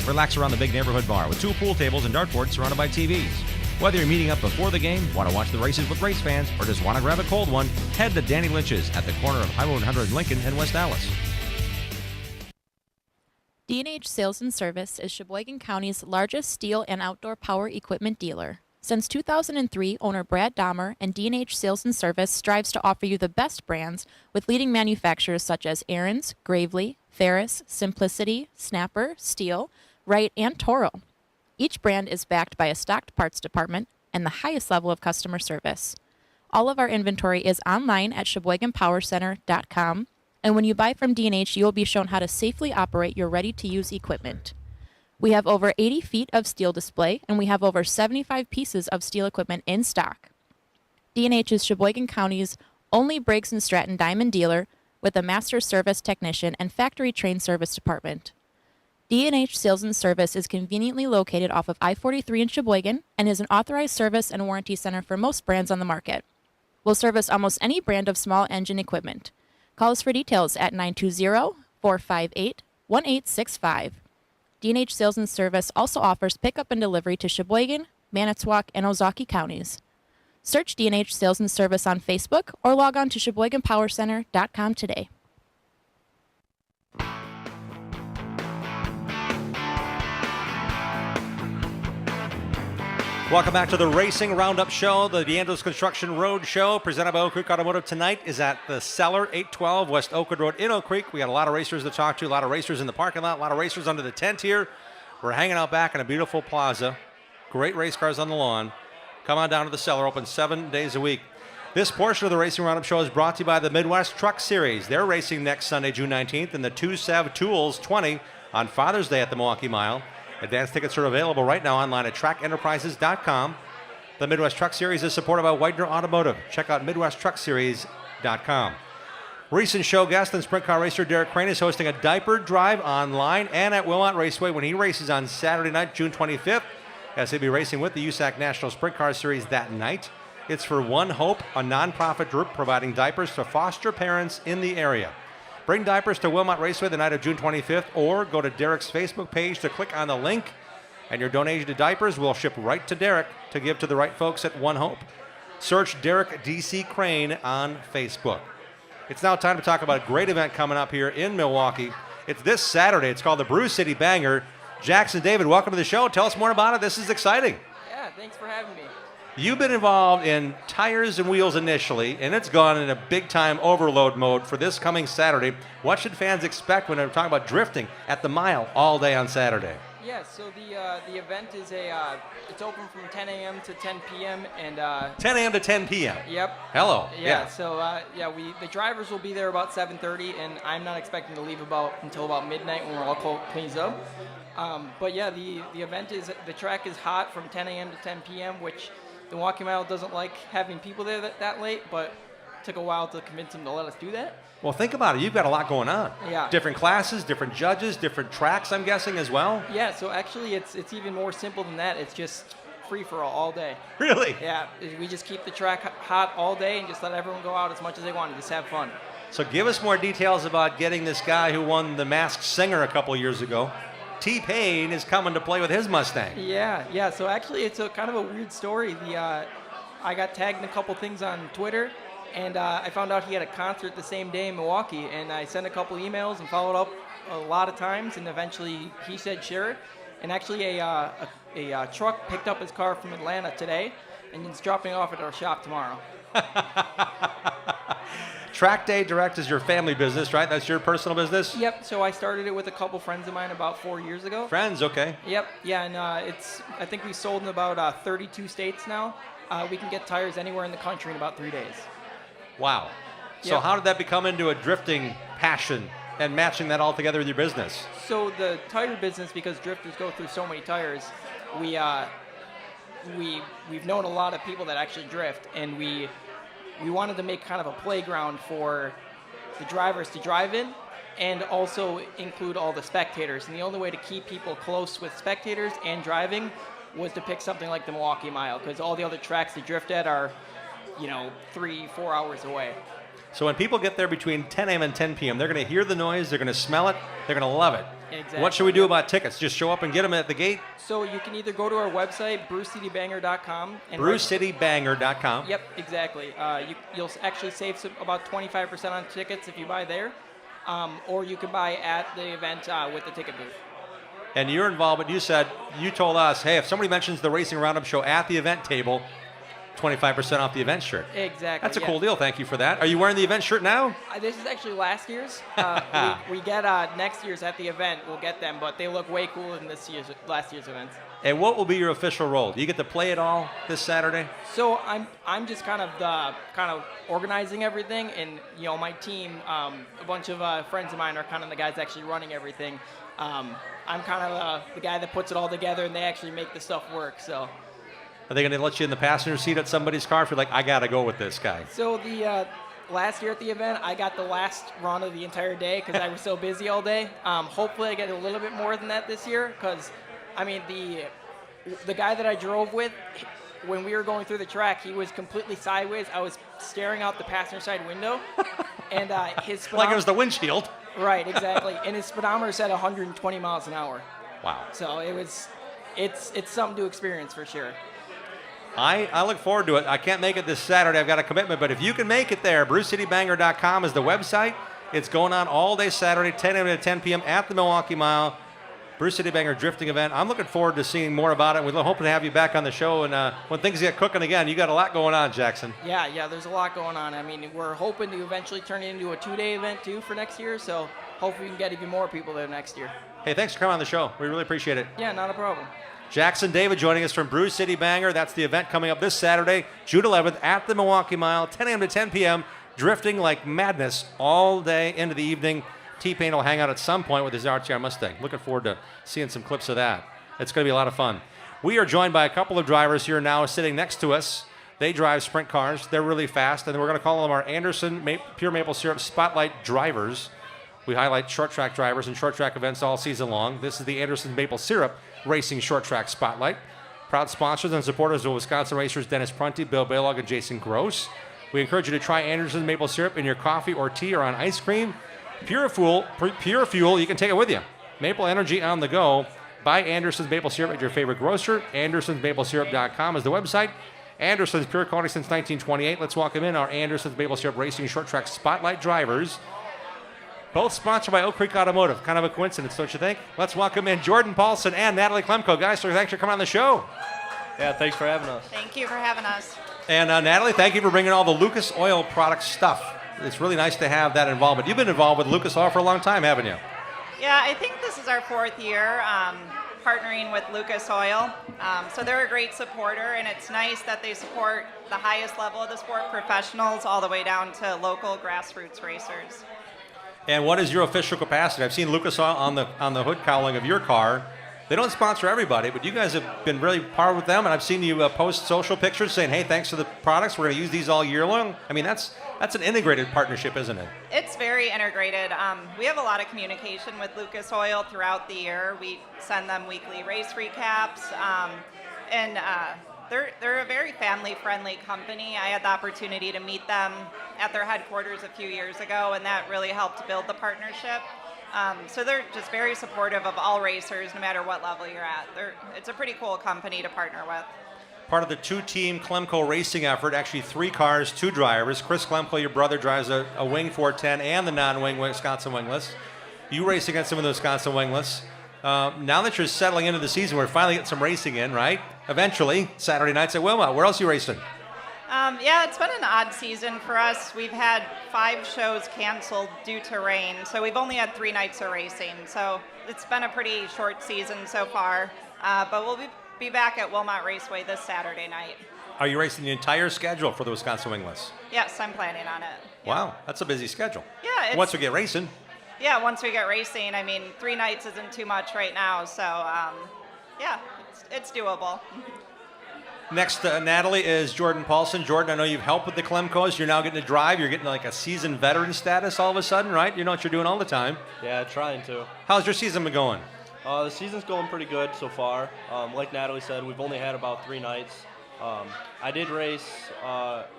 Speaker 6: Relax around the big neighborhood bar with 2 pool tables and dartboards surrounded by TVs. Whether you're meeting up before the game, want to watch the races with race fans, or just want to grab a cold one, head to Danny Lynch's at the corner of Highway 100 and Lincoln in West Dallas.
Speaker 7: D&H Sales and Service is Sheboygan County's largest steel and outdoor power equipment dealer. Since 2003, owner Brad Dahmer and D&H Sales and Service strives to offer you the best brands with leading manufacturers such as Aaron's, Gravely, Ferris, Simplicity, Snapper, Steel, Wright, and Toro. Each brand is backed by a stocked parts department and the highest level of customer service. All of our inventory is online at SheboyganPowerCenter.com, and when you buy from D&H, you will be shown how to safely operate your ready-to-use equipment. We have over 80 feet of steel display, and we have over 75 pieces of steel equipment in stock. D&H is Sheboygan County's only Briggs & Stratton diamond dealer with a master service technician and factory-trained service department. D&H Sales and Service is conveniently located off of I-43 in Sheboygan and is an authorized service and warranty center for most brands on the market. We'll service almost any brand of small engine equipment. Call us for details at 920-458-1865. D&H Sales and Service also offers pickup and delivery to Sheboygan, Manitowoc, and Ozaukee counties. Search D&H Sales and Service on Facebook or log on to SheboyganPowerCenter.com today.
Speaker 2: Welcome back to the Racing Roundup Show, the DeAngelis Construction Road Show, presented by Oak Creek Automotive. Tonight is at the Cellar, 812 West Oakwood Road in Oak Creek. We got a lot of racers to talk to, a lot of racers in the parking lot, a lot of racers under the tent here. We're hanging out back in a beautiful plaza. Great race cars on the lawn. Come on down to the Cellar, open 7 days a week. This portion of the Racing Roundup Show is brought to you by the Midwest Truck Series. They're racing next Sunday, June 19th, in the 2SAV Tools 20 on Father's Day at the Milwaukee Mile. Advance tickets are available right now online at trackenterprises.com. The Midwest Truck Series is supported by Widener Automotive. Check out MidwestTruckSeries.com. Recent show guest and sprint car racer Derek Crane is hosting a diaper drive online and at Wilmot Raceway when he races on Saturday night, June 25th, as he'll be racing with the USAC National Sprint Car Series that night. It's for One Hope, a nonprofit group providing diapers to foster parents in the area. Bring diapers to Wilmot Raceway the night of June 25th, or go to Derek's Facebook page to click on the link, and your donation to diapers will ship right to Derek to give to the right folks at One Hope. Search Derek DC Crane on Facebook. It's now time to talk about a great event coming up here in Milwaukee. It's this Saturday. It's called the Brew City Banger. Jackson David, welcome to the show. Tell us more about it. This is exciting.
Speaker 8: Yeah, thanks for having me.
Speaker 2: You've been involved in tires and wheels initially, and it's gone in a big-time overload mode for this coming Saturday. What should fans expect when they're talking about drifting at the mile all day on Saturday?
Speaker 8: Yeah, so the event is it's open from 10 a.m. to 10 p.m. and
Speaker 2: 10 a.m. to 10 p.m.
Speaker 8: Yep.
Speaker 2: Hello.
Speaker 8: Yeah. So the drivers will be there about 7:30, and I'm not expecting to leave until about midnight when we're all cleans up. But yeah, the event the track is hot from 10 a.m. to 10 p.m., which the Milwaukee Mile doesn't like having people there that late, but it took a while to convince them to let us do that.
Speaker 2: Well, think about it. You've got a lot going on.
Speaker 8: Yeah.
Speaker 2: Different classes, different judges, different tracks, I'm guessing, as well?
Speaker 8: Yeah, so actually it's even more simple than that. It's just free-for-all all day.
Speaker 2: Really?
Speaker 8: Yeah, we just keep the track hot all day and just let everyone go out as much as they want and just have fun.
Speaker 2: So give us more details about getting this guy who won the Masked Singer a couple years ago. T-Pain is coming to play with his Mustang.
Speaker 8: Yeah. So actually it's a kind of a weird story. I got tagged in a couple things on Twitter, and I found out he had a concert the same day in Milwaukee, and I sent a couple emails and followed up a lot of times, and eventually he said sure. And actually a truck picked up his car from Atlanta today, and he's dropping off at our shop tomorrow.
Speaker 2: Track Day Direct is your family business, right? That's your personal business?
Speaker 8: Yep, so I started it with a couple friends of mine about 4 years ago.
Speaker 2: Friends, okay.
Speaker 8: Yep, yeah, and I think we sold in about 32 states now. We can get tires anywhere in the country in about 3 days.
Speaker 2: Wow. So
Speaker 8: Yep.
Speaker 2: how did that become into a drifting passion and matching that all together with your business?
Speaker 8: So the tire business, because drifters go through so many tires, we've known a lot of people that actually drift, and we wanted to make kind of a playground for the drivers to drive in and also include all the spectators. And the only way to keep people close with spectators and driving was to pick something like the Milwaukee Mile, because all the other tracks to drift at are, 3-4 hours away.
Speaker 2: So when people get there between 10 a.m. and 10 p.m., they're going to hear the noise, they're going to smell it, they're going to love it.
Speaker 8: Exactly.
Speaker 2: What should we do about tickets? Just show up and get them at the gate?
Speaker 8: So you can either go to our website, brewcitybanger.com.
Speaker 2: BrewCityBanger.com.
Speaker 8: Yep, exactly. You'll actually save about 25% on tickets if you buy there, or you can buy at the event with the ticket booth.
Speaker 2: And your involvement, you told us, hey, if somebody mentions the Racing Roundup show at the event table, 25% off the event shirt.
Speaker 8: Exactly.
Speaker 2: That's a cool deal. Thank you for that. Are you wearing the event shirt now?
Speaker 8: This is actually last year's. We get next year's at the event. We'll get them, but they look way cooler than last year's events.
Speaker 2: And what will be your official role? Do you get to play it all this Saturday?
Speaker 8: So I'm just kind of organizing everything, and my team, a bunch of friends of mine are kind of the guys actually running everything. I'm kind of the guy that puts it all together, and they actually make the stuff work. So.
Speaker 2: Are they going to let you in the passenger seat at somebody's car if you're like, I got to go with this guy?
Speaker 8: So the last year at the event, I got the last run of the entire day because I was so busy all day. Hopefully I get a little bit more than that this year because, the guy that I drove with, when we were going through the track, he was completely sideways. I was staring out the passenger side window, and his speedometer...
Speaker 2: Like it was the windshield.
Speaker 8: Right, exactly. And his speedometer said 120 miles an hour.
Speaker 2: Wow.
Speaker 8: So it's something to experience for sure.
Speaker 2: I look forward to it. I can't make it this Saturday. I've got a commitment, but if you can make it there, BrewCityBanger.com is the website. It's going on all day Saturday, 10 a.m. to 10 p.m. at the Milwaukee Mile. Brew City Banger drifting event. I'm looking forward to seeing more about it. We're hoping to have you back on the show. And when things get cooking again, you got a lot going on, Jackson.
Speaker 8: Yeah, there's a lot going on. We're hoping to eventually turn it into a 2-day event too for next year. So hopefully we can get even more people there next year.
Speaker 2: Hey, thanks for coming on the show. We really appreciate it.
Speaker 8: Yeah, not a problem.
Speaker 2: Jackson David joining us from Brew City Banger. That's the event coming up this Saturday, June 11th at the Milwaukee Mile, 10 a.m. to 10 p.m. Drifting like madness all day into the evening. T-Pain will hang out at some point with his RTR Mustang. Looking forward to seeing some clips of that. It's going to be a lot of fun. We are joined by a couple of drivers here now sitting next to us. They drive sprint cars. They're really fast, and we're going to call them our Anderson Pure Maple Syrup Spotlight Drivers. We highlight short track drivers and short track events all season long. This is the Anderson Maple Syrup Racing Short Track Spotlight. Proud sponsors and supporters of Wisconsin racers Dennis Prunty, Bill Baylog, and Jason Gross. We encourage you to try Anderson Maple Syrup in your coffee or tea or on ice cream. Pure fuel, you can take it with you. Maple energy on the go. Buy Anderson's Maple Syrup at your favorite grocer. AndersonsMapleSyrup.com is the website. Anderson's Pure Quality since 1928. Let's welcome in our Anderson's Maple Syrup Racing Short Track Spotlight Drivers. Both sponsored by Oak Creek Automotive. Kind of a coincidence, don't you think? Let's welcome in Jordan Paulsen and Natalie KLEMKO. Guys, so thanks for coming on the show.
Speaker 9: Yeah, thanks for having us.
Speaker 10: Thank you for having us.
Speaker 2: And Natalie, thank you for bringing all the Lucas Oil product stuff. It's really nice to have that involvement. You've been involved with Lucas Oil for a long time, haven't you?
Speaker 10: Yeah, I think this is our 4th year partnering with Lucas Oil. So they're a great supporter, and it's nice that they support the highest level of the sport, professionals, all the way down to local grassroots racers.
Speaker 2: And what is your official capacity? I've seen Lucas Oil on the hood cowling of your car. They don't sponsor everybody, but you guys have been really part with them, and I've seen you post social pictures saying, hey, thanks for the products. We're going to use these all year long. I mean, that's an integrated partnership, isn't it?
Speaker 10: It's very integrated. We have a lot of communication with Lucas Oil throughout the year. We send them weekly race recaps, and they're a very family-friendly company. I had the opportunity to meet them at their headquarters a few years ago, and that really helped build the partnership. So they're just very supportive of all racers, no matter what level you're at. It's a pretty cool company to partner with.
Speaker 2: Part of the 2-team KLEMKO racing effort, actually 3 cars, 2 drivers. Chris KLEMKO, your brother, drives a wing 410 and the non-wing Wisconsin wingless. You race against some of the Wisconsin wingless. Now that you're settling into the season, we're finally getting some racing in, right? Eventually, Saturday nights at Wilmot. Where else are you racing?
Speaker 10: Yeah, it's been an odd season for us. We've had 5 shows canceled due to rain, so we've only had 3 nights of racing. So it's been a pretty short season so far, but we'll be back at Wilmot Raceway this Saturday night.
Speaker 2: Are you racing the entire schedule for the Wisconsin wingless?
Speaker 10: Yes, I'm planning on it.
Speaker 2: Wow, that's a busy schedule.
Speaker 10: Yeah.
Speaker 2: Once we get racing.
Speaker 10: Yeah, once we get racing, I mean, 3 nights isn't too much right now, so yeah, it's doable.
Speaker 2: Next, Natalie, is Jordan Paulsen. Jordan, I know you've helped with the KLEMKOs. You're now getting to drive. You're getting like a seasoned veteran status all of a sudden, right? You know what you're doing all the time.
Speaker 9: Yeah, trying to.
Speaker 2: How's your season been going?
Speaker 9: The season's going pretty good so far. Like Natalie said, we've only had about 3 nights. I did race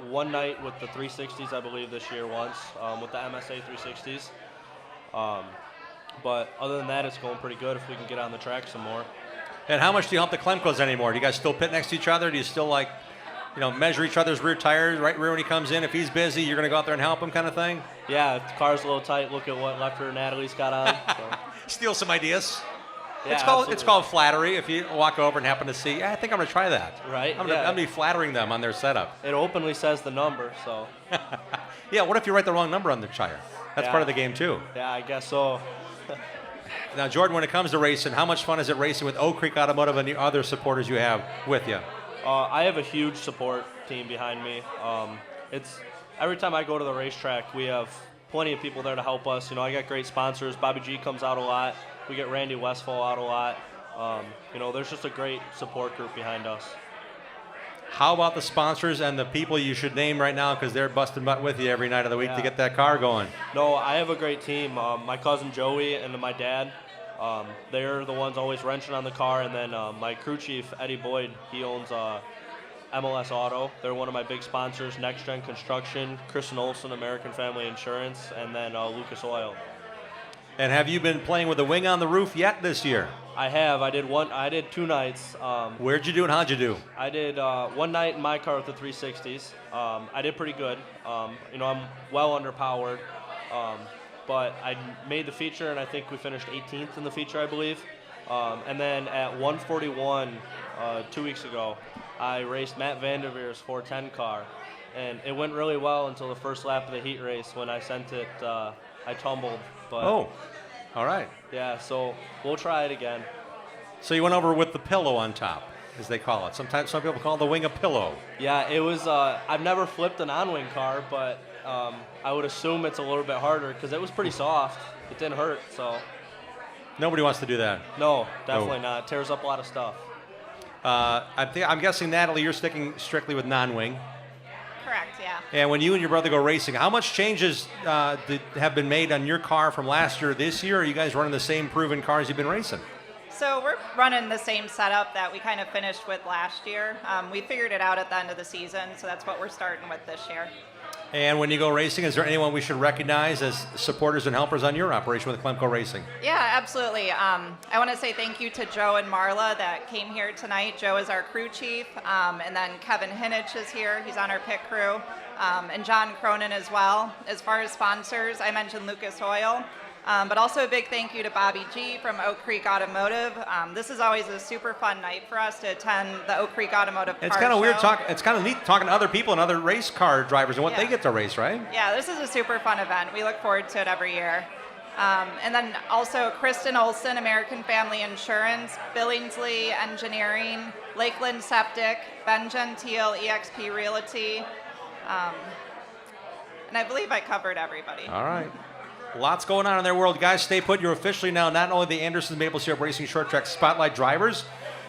Speaker 9: 1 night with the 360s, I believe, this year once, with the MSA 360s. But other than that, it's going pretty good if we can get on the track some more.
Speaker 2: And how much do you help the KLEMKOs anymore? Do you guys still pit next to each other? Do you still measure each other's rear tires, right rear when he comes in? If he's busy, you're going to go out there and help him kind of thing?
Speaker 9: Yeah, if the car's a little tight, look at what left rear Natalie's got on. So.
Speaker 2: Steal some ideas.
Speaker 9: Yeah,
Speaker 2: it's called flattery. If you walk over and happen to see, I think I'm going to try that.
Speaker 9: Right.
Speaker 2: I'm going to be flattering them on their setup.
Speaker 9: It openly says the number, so.
Speaker 2: Yeah, what if you write the wrong number on the tire? That's part of the game, too.
Speaker 9: Yeah, I guess so.
Speaker 2: Now, Jordan, when it comes to racing, how much fun is it racing with Oak Creek Automotive and the other supporters you have with you?
Speaker 9: I have a huge support team behind me. It's every time I go to the racetrack, we have plenty of people there to help us. I got great sponsors. Bobby G comes out a lot. We get Randy Westfall out a lot. There's just a great support group behind us.
Speaker 2: How about the sponsors and the people you should name right now, because they're busting butt with you every night of the week to get that car going?
Speaker 9: No, I have a great team. My cousin Joey and my dad, they're the ones always wrenching on the car. And then my crew chief, Eddie Boyd, he owns MLS Auto. They're one of my big sponsors. Next Gen Construction, Kristen Olson, American Family Insurance, and then Lucas Oil.
Speaker 2: And have you been playing with the wing on the roof yet this year?
Speaker 9: I have. I did 2 nights.
Speaker 2: Where'd you do and how'd you do?
Speaker 9: I did 1 night in my car with the 360s. I did pretty good. I'm well underpowered. But I made the feature, and I think we finished 18th in the feature, I believe. And then at 141 2 weeks ago, I raced Matt Vanderveer's 410 car. And it went really well until the first lap of the heat race. When I sent it, I tumbled. But
Speaker 2: oh, all right.
Speaker 9: Yeah, so we'll try it again.
Speaker 2: So you went over with the pillow on top, as they call it. Sometimes some people call the wing a pillow.
Speaker 9: Yeah, it was. I've never flipped an on-wing car, but I would assume it's a little bit harder because it was pretty soft. It didn't hurt, so.
Speaker 2: Nobody wants to do that.
Speaker 9: No, definitely not. It tears up a lot of stuff.
Speaker 2: I'm guessing, Natalie, you're sticking strictly with non-wing.
Speaker 10: Correct, yeah.
Speaker 2: And when you and your brother go racing, how much changes have been made on your car from last year to this year? Or are you guys running the same proven cars you've been racing?
Speaker 10: So we're running the same setup that we kind of finished with last year. We figured it out at the end of the season, so that's what we're starting with this year.
Speaker 2: And when you go racing, is there anyone we should recognize as supporters and helpers on your operation with KLEMKO Racing?
Speaker 10: Yeah, absolutely. I want to say thank you to Joe and Marla that came here tonight. Joe is our crew chief, and then Kevin Hinich is here. He's on our pit crew, and John Cronin as well. As far as sponsors, I mentioned Lucas Oil. But also a big thank you to Bobby G from Oak Creek Automotive. This is always a super fun night for us to attend the Oak Creek Automotive
Speaker 2: It's
Speaker 10: car
Speaker 2: kind of weird
Speaker 10: show.
Speaker 2: it's kind of neat talking to other people and other race car drivers and what they get to race, right?
Speaker 10: Yeah, this is a super fun event. We look forward to it every year. And then also Kristen Olson, American Family Insurance, Billingsley Engineering, Lakeland Septic, Ben Gentile, EXP Realty. And I believe I covered everybody.
Speaker 2: All right. Lots going on in their world. Guys, stay put. You're officially now not only the Anderson Maple Syrup Racing Short Track Spotlight drivers,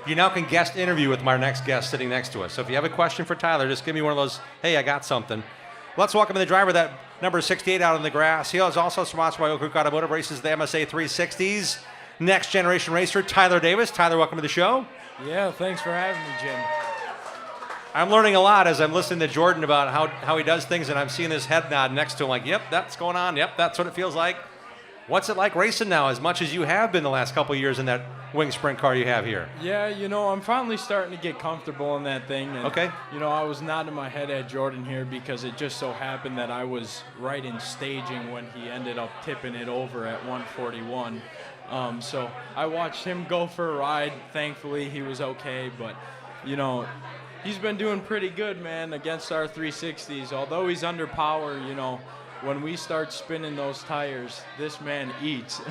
Speaker 2: you now can guest interview with my next guest sitting next to us. So if you have a question for Tyler, just give me one of those, hey, I got something. Let's welcome the driver, that number 68 out on the grass. He is also sponsored by Oak Creek Automotive, races the MSA 360s. Next generation racer, Tyler Davis. Tyler, welcome to the show.
Speaker 11: Yeah, thanks for having me, Jim.
Speaker 2: I'm learning a lot as I'm listening to Jordan about how he does things, and I'm seeing his head nod next to him like, yep, that's going on. Yep, that's what it feels like. What's it like racing now, as much as you have been the last couple of years in that wing sprint car you have here?
Speaker 11: Yeah, you know, I'm finally starting to get comfortable in that thing. And,
Speaker 2: okay.
Speaker 11: You know, I was nodding my head at Jordan here because it just so happened that I was right in staging when he ended up tipping it over at 141. So I watched him go for a ride. Thankfully, he was okay. But, you know, he's been doing pretty good, man, against our 360s. Although he's under power, you know, when we start spinning those tires, this man eats.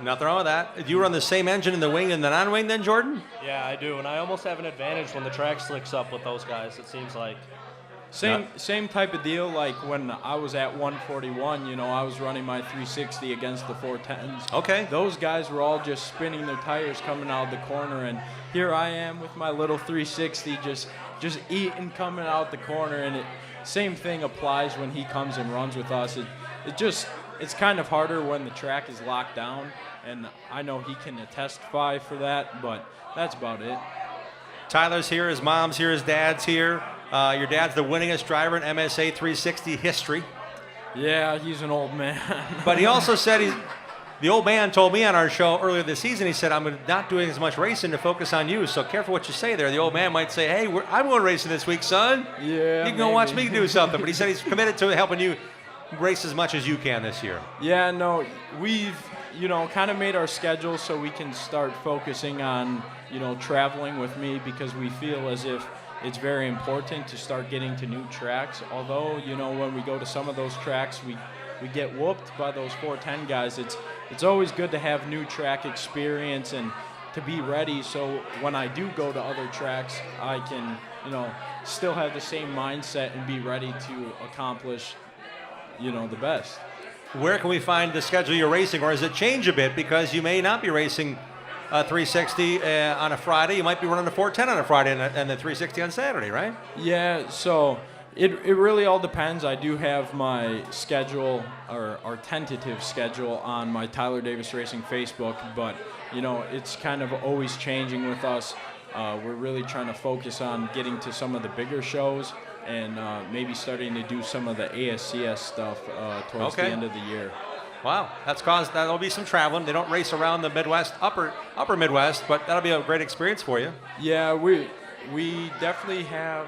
Speaker 2: Nothing wrong with that. Do you run the same engine in the wing and the non-wing then, Jordan?
Speaker 9: Yeah, I do, and I almost have an advantage when the track slicks up with those guys, it seems like.
Speaker 11: Same type of deal. Like when I was at 141, you know, I was running my 360 against the 410s.
Speaker 2: Okay.
Speaker 11: Those guys were all just spinning their tires coming out of the corner, and here I am with my little 360 just eating coming out the corner, and same thing applies when he comes and runs with us. It's kind of harder when the track is locked down, and I know he can testify for that, but that's about it.
Speaker 2: Tyler's here, his mom's here, his dad's here. Your dad's the winningest driver in MSA 360 history.
Speaker 11: Yeah, he's an old man.
Speaker 2: But he also said the old man told me on our show earlier this season, he said, I'm not doing as much racing to focus on you, so careful what you say there. The old man might say, hey, I'm going racing this week, son.
Speaker 11: Yeah,
Speaker 2: you can go watch me do something. But he said he's committed to helping you race as much as you can this year.
Speaker 11: Yeah, no, we've, you know, kind of made our schedule so we can start focusing on, you know, traveling with me, because we feel as if it's very important to start getting to new tracks. Although, you know, when we go to some of those tracks, we get whooped by those 410 guys. It's always good to have new track experience and to be ready, so when I do go to other tracks, I can, you know, still have the same mindset and be ready to accomplish, you know, the best.
Speaker 2: Where can we find the schedule you're racing, or does it change a bit because you may not be racing 360 on a Friday? You might be running a 410 on a Friday and the 360 on Saturday, right?
Speaker 11: Yeah, so it really all depends. I do have my schedule, or our tentative schedule, on my Tyler Davis Racing Facebook, but, you know, it's kind of always changing with us. We're really trying to focus on getting to some of the bigger shows and maybe starting to do some of the ASCS stuff towards the end of the year.
Speaker 2: Wow, that'll be some traveling. They don't race around the Midwest, upper Midwest, but that'll be a great experience for you.
Speaker 11: Yeah, we definitely have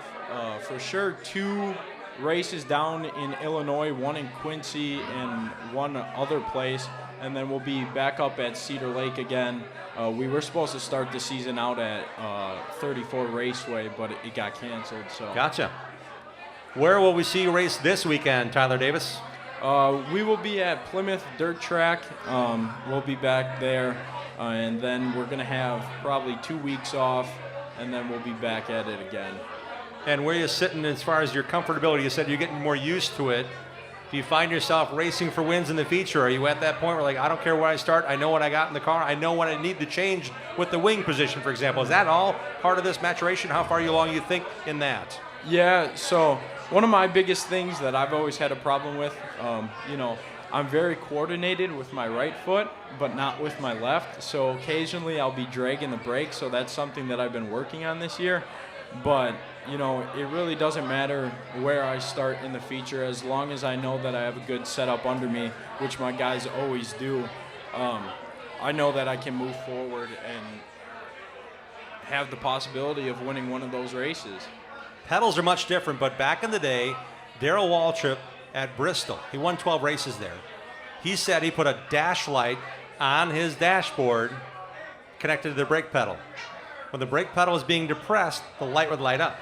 Speaker 11: for sure 2 races down in Illinois, one in Quincy and one other place, and then we'll be back up at Cedar Lake again. We were supposed to start the season out at 34 Raceway, but it got canceled. So.
Speaker 2: Gotcha. Where will we see you race this weekend, Tyler Davis?
Speaker 11: We will be at Plymouth Dirt Track. We'll be back there, and then we're going to have probably 2 weeks off, and then we'll be back at it again.
Speaker 2: And where are you sitting as far as your comfortability? You said you're getting more used to it. Do you find yourself racing for wins in the feature? Are you at that point where, like, I don't care where I start, I know what I got in the car, I know what I need to change with the wing position, for example? Is that all part of this maturation? How far along you think in that?
Speaker 11: Yeah, so one of my biggest things that I've always had a problem with, you know, I'm very coordinated with my right foot, but not with my left. So occasionally I'll be dragging the brake, so that's something that I've been working on this year. But, you know, it really doesn't matter where I start in the feature, as long as I know that I have a good setup under me, which my guys always do. I know that I can move forward and have the possibility of winning one of those races.
Speaker 2: Pedals are much different, but back in the day, Darrell Waltrip at Bristol, he won 12 races there. He said he put a dash light on his dashboard connected to the brake pedal. When the brake pedal was being depressed, the light would light up.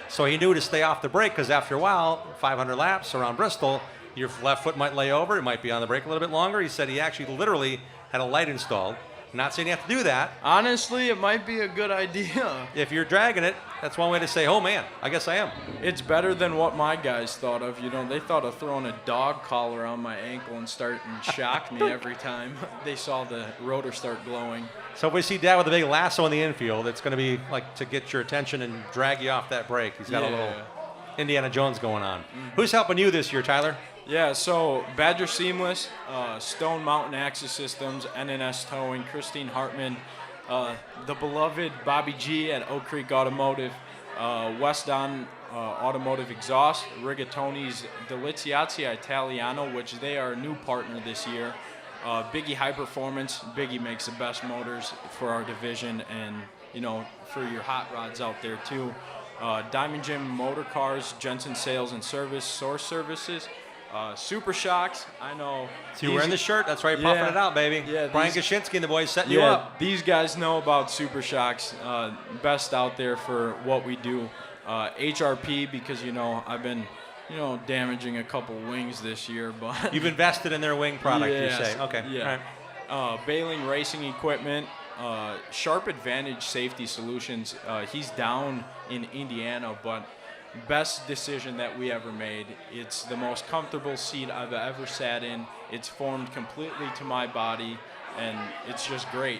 Speaker 2: So he knew to stay off the brake because after a while, 500 laps around Bristol, your left foot might lay over. It might be on the brake a little bit longer. He said he actually literally had a light installed. Not saying you have to do that.
Speaker 11: Honestly, it might be a good idea.
Speaker 2: If you're dragging it, that's one way to say, oh man, I guess I am.
Speaker 11: It's better than what my guys thought of. You know, they thought of throwing a dog collar on my ankle and starting to shock me every time they saw the rotor start glowing.
Speaker 2: So if we see Dad with a big lasso in the infield, it's going to be like to get your attention and drag you off that brake. He's got a little Indiana Jones going on. Who's helping you this year, Tyler?
Speaker 11: Yeah, so Badger Seamless, Stone Mountain Axis Systems, NNS Towing, Christine Hartman, the beloved Bobby G at Oak Creek Automotive, West Don Automotive Exhaust, Rigatoni's Deliziazzi Italiano, which they are a new partner this year. Biggie High Performance, Biggie makes the best motors for our division and, you know, for your hot rods out there too. Diamond Gym Motor Cars, Jensen Sales and Service, Source Services, Super Shocks. I know.
Speaker 2: So you're wearing the shirt. That's right, puffing it out, baby. Yeah, Brian Kaczynski and the boys setting you up.
Speaker 11: These guys know about Super Shocks. Best out there for what we do. HRP, because, you know, I've been, you know, damaging a couple wings this year. But
Speaker 2: you've invested in their wing product, you say. Okay.
Speaker 11: Yeah. All right. Baling Racing Equipment. Sharp Advantage Safety Solutions. He's down in Indiana, but best decision that we ever made. It's the most comfortable seat I've ever sat in. It's formed completely to my body, and it's just great.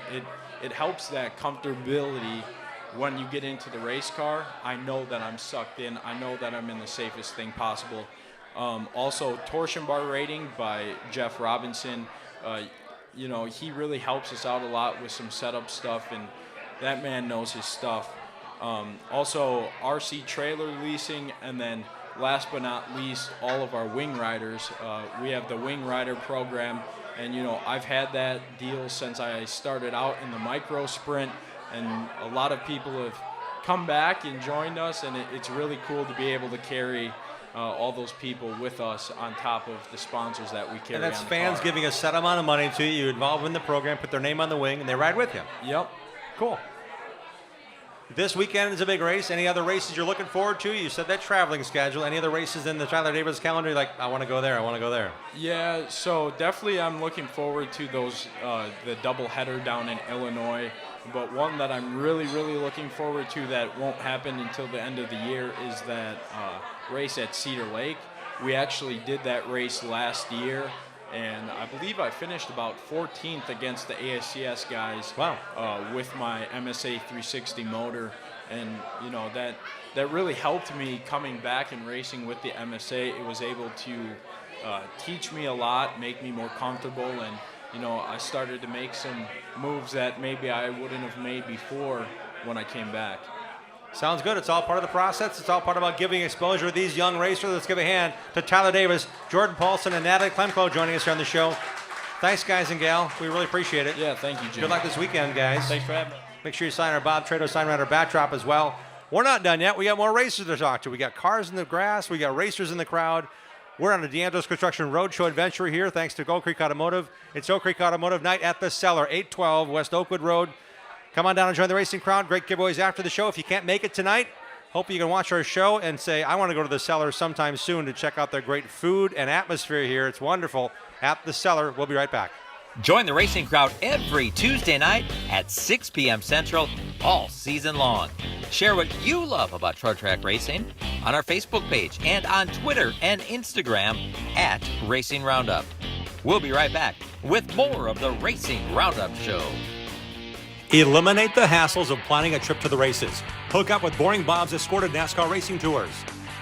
Speaker 11: It helps that comfortability when you get into the race car. I know that I'm sucked in. I know that I'm in the safest thing possible. Also, torsion bar rating by Jeff Robinson. You know, he really helps us out a lot with some setup stuff, and that man knows his stuff. Also, RC trailer leasing, and then last but not least, all of our wing riders. We have the Wing Rider program, and, you know, I've had that deal since I started out in the micro sprint, and a lot of people have come back and joined us, and it's really cool to be able to carry all those people with us on top of the sponsors that we carry.
Speaker 2: And that's
Speaker 11: on the
Speaker 2: fans
Speaker 11: car.
Speaker 2: giving a set amount of money to you, involved in the program, put their name on the wing, and they ride with you.
Speaker 11: Yep.
Speaker 2: Cool. This weekend is a big race. Any other races you're looking forward to? You said that traveling schedule. Any other races in the Tyler Davis calendar? You're like, I want to go there, I want to go there.
Speaker 11: Yeah, so definitely I'm looking forward to those, the doubleheader down in Illinois. But one that I'm really, really looking forward to that won't happen until the end of the year is that race at Cedar Lake. We actually did that race last year, and I believe I finished about 14th against the ASCS guys.
Speaker 2: Wow.
Speaker 11: With my MSA 360 motor, and, you know, that really helped me coming back and racing with the MSA. It was able to teach me a lot, make me more comfortable, and, you know, I started to make some moves that maybe I wouldn't have made before when I came back.
Speaker 2: Sounds good. It's all part of the process. It's all part about giving exposure to these young racers. Let's give a hand to Tyler Davis, Jordan Paulsen, and NATALIE KLEMKO joining us here on the show. Thanks, guys and gal. We really appreciate it.
Speaker 11: Yeah, thank you, Jim.
Speaker 2: Good luck this weekend, guys.
Speaker 11: Thanks for having me.
Speaker 2: Make sure you sign our Bob Trado Sign Rider backdrop as well. We're not done yet. We got more racers to talk to. We got cars in the grass. We got racers in the crowd. We're on the D'Angelo's Construction Roadshow adventure here, thanks to Oak Creek Automotive. It's Oak Creek Automotive Night at the Cellar, 812 West Oakwood Road. Come on down and join the racing crowd. Great giveaways after the show. If you can't make it tonight, hope you can watch our show and say, I want to go to the Cellar sometime soon to check out their great food and atmosphere here. It's wonderful at the Cellar. We'll be right back.
Speaker 5: Join the racing crowd every Tuesday night at 6 p.m. Central all season long. Share what you love about Short Track Racing on our Facebook page and on Twitter and Instagram at Racing Roundup. We'll be right back with more of the Racing Roundup Show.
Speaker 2: Eliminate the hassles of planning a trip to the races. Hook up with Boring Bob's escorted NASCAR racing tours.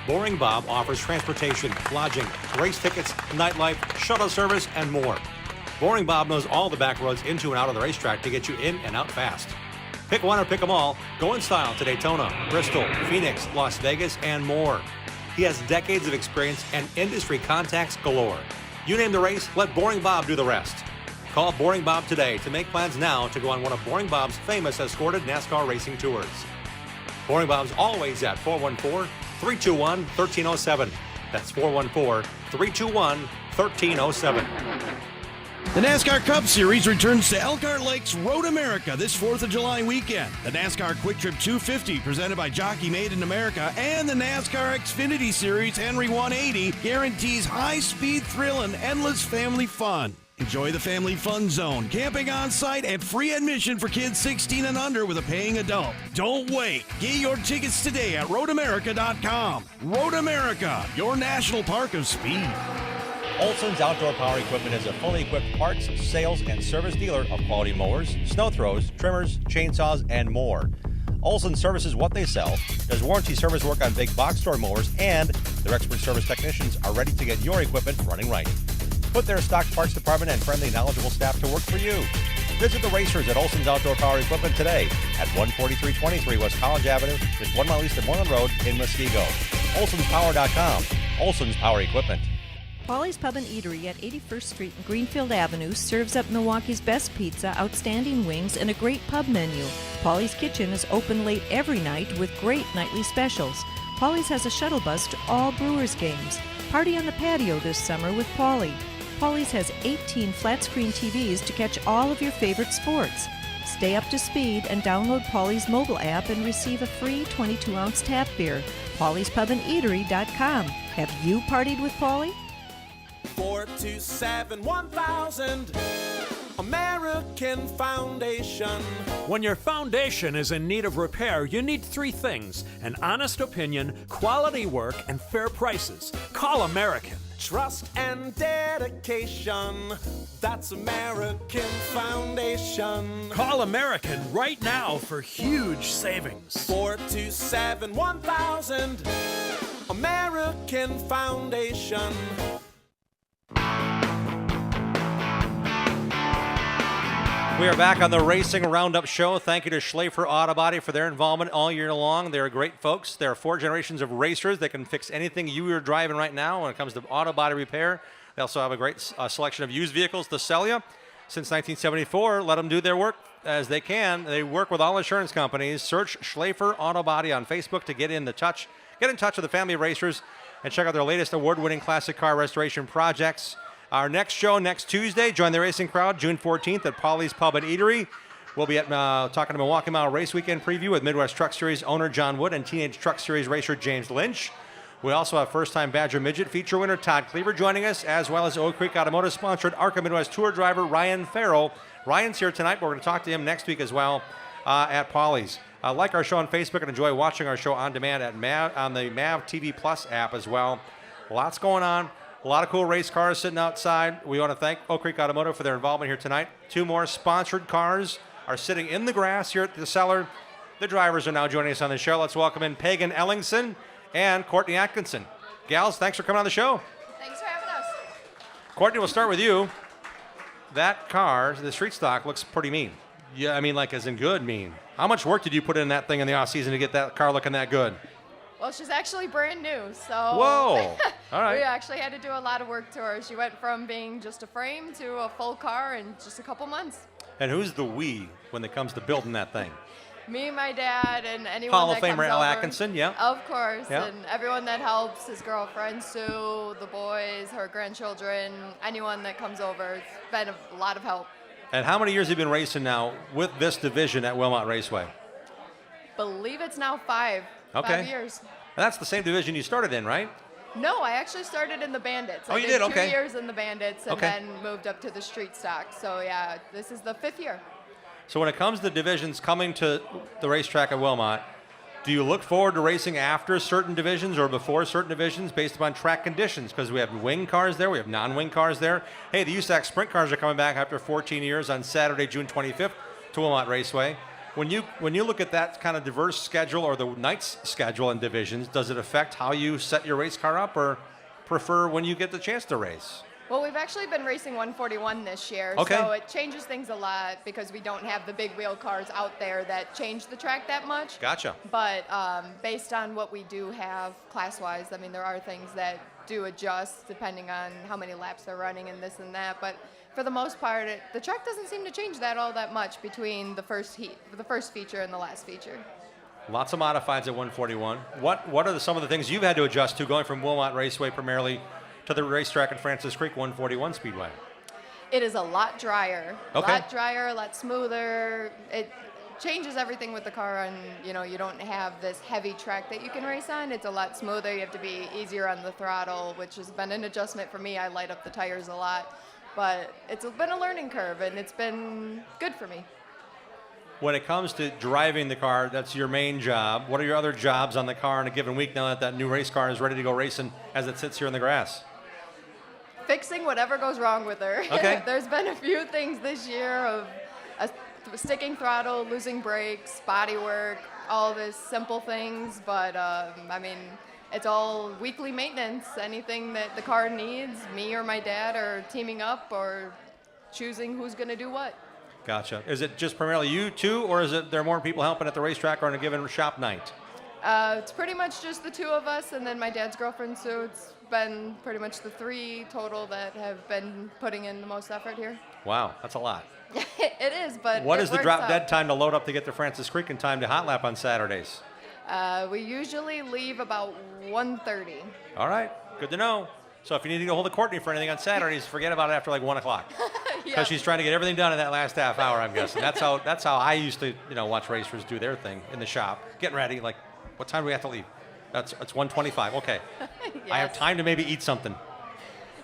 Speaker 2: Boring Bob offers transportation, lodging, race tickets, nightlife, shuttle service, and more. Boring Bob knows all the back roads into and out of the racetrack to get you in and out fast. Pick one or pick them all. Go in style to Daytona, Bristol, Phoenix, Las Vegas, and more. He has decades of experience and industry contacts galore. You name the race, let Boring Bob do the rest. Call Boring Bob today to make plans now to go on one of Boring Bob's famous escorted NASCAR racing tours. Boring Bob's always at 414-321-1307. That's 414-321-1307.
Speaker 6: 1307.
Speaker 12: The NASCAR Cup Series returns to Elkhart Lakes Road America this 4th of July weekend. The NASCAR Quick Trip 250, presented by Jockey Made in America, and the NASCAR Xfinity Series Henry 180 guarantees high-speed thrill and endless family fun. Enjoy the family fun zone, camping on site, and free admission for kids 16 and under with a paying adult. Don't wait. Get your tickets today at roadamerica.com. Road America, your national park of speed.
Speaker 6: Olson's Outdoor Power Equipment is a fully equipped parts, sales, and service dealer of quality mowers, snow throws, trimmers, chainsaws, and more. Olson services what they sell, does warranty service work on big box store mowers, and their expert service technicians are ready to get your equipment running right. Put their stock parts department and friendly, knowledgeable staff to work for you. Visit the racers at Olson's Outdoor Power Equipment today at 14323 West College Avenue, just 1 mile east of Moreland Road in Muskego. Olson'sPower.com. Olson's Power Equipment.
Speaker 13: Polly's Pub and Eatery at 81st Street and Greenfield Avenue serves up Milwaukee's best pizza, outstanding wings, and a great pub menu. Polly's Kitchen is open late every night with great nightly specials. Polly's has a shuttle bus to all Brewers games. Party on the patio this summer with Polly. Polly's has 18 flat-screen TVs to catch all of your favorite sports. Stay up to speed and download Polly's mobile app and receive a free 22-ounce tap beer. Polly'sPubandEatery.com. Have you partied with Polly?
Speaker 14: 427-1000 American Foundation.
Speaker 15: When your foundation is in need of repair, you need three things: an honest opinion, quality work, and fair prices. Call American.
Speaker 14: Trust and dedication. That's American Foundation.
Speaker 15: Call American right now for huge savings.
Speaker 14: 427-1000 American Foundation.
Speaker 2: We are back on the Racing Roundup show. Thank you to Schlafer Auto Body for their involvement all year long. They're great folks. There are 4 generations of racers that can fix anything you are driving right now when it comes to auto body repair. They also have a great selection of used vehicles to sell you. Since 1974, let them do their work as they can. They work with all insurance companies. Search Schlafer Auto Body on Facebook to get in touch with the family of racers and check out their latest award-winning classic car restoration projects. Our next show next Tuesday, join the racing crowd June 14th at Polly's Pub and Eatery. We'll be talking to Milwaukee Mile Race Weekend preview with Midwest Truck Series owner John Wood and Teenage Truck Series racer James Lynch. We also have first-time Badger Midget feature winner Todd Cleaver joining us, as well as Oak Creek Automotive sponsored ARCA Midwest Tour driver Ryan Farrell. Ryan's here tonight, but we're going to talk to him next week as well at Polly's. Like our show on Facebook and enjoy watching our show on demand at on the MAV TV Plus app as well. Lots going on. A lot of cool race cars sitting outside. We want to thank Oak Creek Automotive for their involvement here tonight. 2 more sponsored cars are sitting in the grass here at the cellar. The drivers are now joining us on the show. Let's welcome in PAEGEN Ellingson and Courtney Atkinson. Gals, thanks for coming on the show.
Speaker 16: Thanks for having us.
Speaker 2: Courtney, we'll start with you. That car, the street stock, looks pretty mean. Yeah, I mean, like as in good mean. How much work did you put in that thing in the offseason to get that car looking that good?
Speaker 16: Well, she's actually brand new, so.
Speaker 2: Whoa! All right.
Speaker 16: We actually had to do a lot of work to her. She went from being just a frame to a full car in just a couple months.
Speaker 2: And who's the we when it comes to building that thing?
Speaker 16: Me, my dad, and anyone
Speaker 2: Hall
Speaker 16: that
Speaker 2: of Famer
Speaker 16: comes
Speaker 2: Al
Speaker 16: over.
Speaker 2: Atkinson, yeah.
Speaker 16: Of course,
Speaker 2: yeah.
Speaker 16: And everyone that helps, his girlfriend Sue, the boys, her grandchildren, anyone that comes over. It's been a lot of help.
Speaker 2: And how many years have you been racing now with this division at Wilmot Raceway?
Speaker 16: Believe it's now 5.
Speaker 2: Okay.
Speaker 16: 5 years.
Speaker 2: And that's the same division you started in, right?
Speaker 16: No, I actually started in the Bandits.
Speaker 2: Oh,
Speaker 16: I
Speaker 2: you did? Okay.
Speaker 16: 2 years in the Bandits and
Speaker 2: Okay.
Speaker 16: then moved up to the street stock. So yeah, this is the 5th year.
Speaker 2: So when it comes to divisions coming to the racetrack at Wilmot, do you look forward to racing after certain divisions or before certain divisions based upon track conditions? Because we have wing cars there, we have non-wing cars there. Hey, the USAC Sprint cars are coming back after 14 years on Saturday, June 25th to Wilmot Raceway. When you look at that kind of diverse schedule or the night's schedule in divisions, does it affect how you set your race car up or prefer when you get the chance to race?
Speaker 16: Well, we've actually been racing 141 this year,
Speaker 2: Okay.
Speaker 16: so it changes things a lot because we don't have the big wheel cars out there that change the track that much.
Speaker 2: Gotcha.
Speaker 16: But based on what we do have class-wise, I mean, there are things that do adjust depending on how many laps they're running and this and that. But for the most part, the track doesn't seem to change all that much between the first feature and the last feature.
Speaker 2: Lots of modifieds at 141. What are some of the things you've had to adjust to going from Wilmot Raceway primarily to the racetrack at Francis Creek 141 Speedway?
Speaker 16: It is a lot drier.
Speaker 2: Okay.
Speaker 16: A lot drier, a lot smoother. It changes everything with the car, and you don't have this heavy track that you can race on. It's a lot smoother. You have to be easier on the throttle, which has been an adjustment for me. I light up the tires a lot, but it's been a learning curve, and it's been good for me.
Speaker 2: When it comes to driving the car, that's your main job. What are your other jobs on the car in a given week now that that new race car is ready to go racing as it sits here in the grass?
Speaker 16: Fixing whatever goes wrong with her.
Speaker 2: Okay.
Speaker 16: There's been a few things this year of a sticking throttle, losing brakes, body work, all this simple things, but I mean, it's all weekly maintenance. Anything that the car needs, me or my dad are teaming up or choosing who's going to do what.
Speaker 2: Gotcha. Is it just primarily you two, or is it there are more people helping at the racetrack or on a given shop night?
Speaker 16: It's pretty much just the two of us and then my dad's girlfriend, so it's been pretty much the three total that have been putting in the most effort here.
Speaker 2: Wow, that's a lot.
Speaker 16: It is, but
Speaker 2: What
Speaker 16: it
Speaker 2: is the
Speaker 16: works
Speaker 2: drop
Speaker 16: out.
Speaker 2: dead time to load up to get to Francis Creek in time to hot lap on Saturdays?
Speaker 16: We usually leave about 1:30.
Speaker 2: All right, good to know. So if you need to get a hold of Courtney for anything on Saturdays, forget about it after like 1 o'clock. Because she's trying to get everything done in that last half hour, I'm guessing. That's how I used to watch racers do their thing in the shop, getting ready. Like, what time do we have to leave? It's 1:25. Okay. I have time to maybe eat something.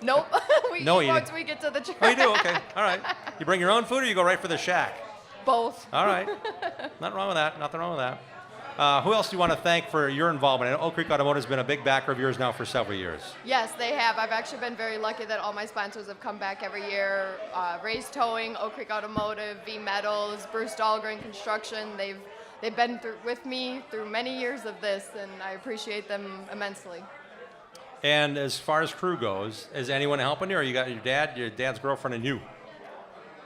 Speaker 16: Nope. We
Speaker 2: No
Speaker 16: eat
Speaker 2: eating.
Speaker 16: once we get to the track.
Speaker 2: Oh, you do? Okay. All right. You bring your own food or you go right for the shack?
Speaker 16: Both.
Speaker 2: All right. Nothing wrong with that. Nothing wrong with that. Who else do you want to thank for your involvement? Oak Creek Automotive has been a big backer of yours now for several years.
Speaker 16: Yes, they have. I've actually been very lucky that all my sponsors have come back every year. Race Towing, Oak Creek Automotive, V Metals, Bruce Dahlgren Construction. They've been with me through many years of this, and I appreciate them immensely.
Speaker 2: And as far as crew goes, is anyone helping you, or you got your dad's girlfriend, and you?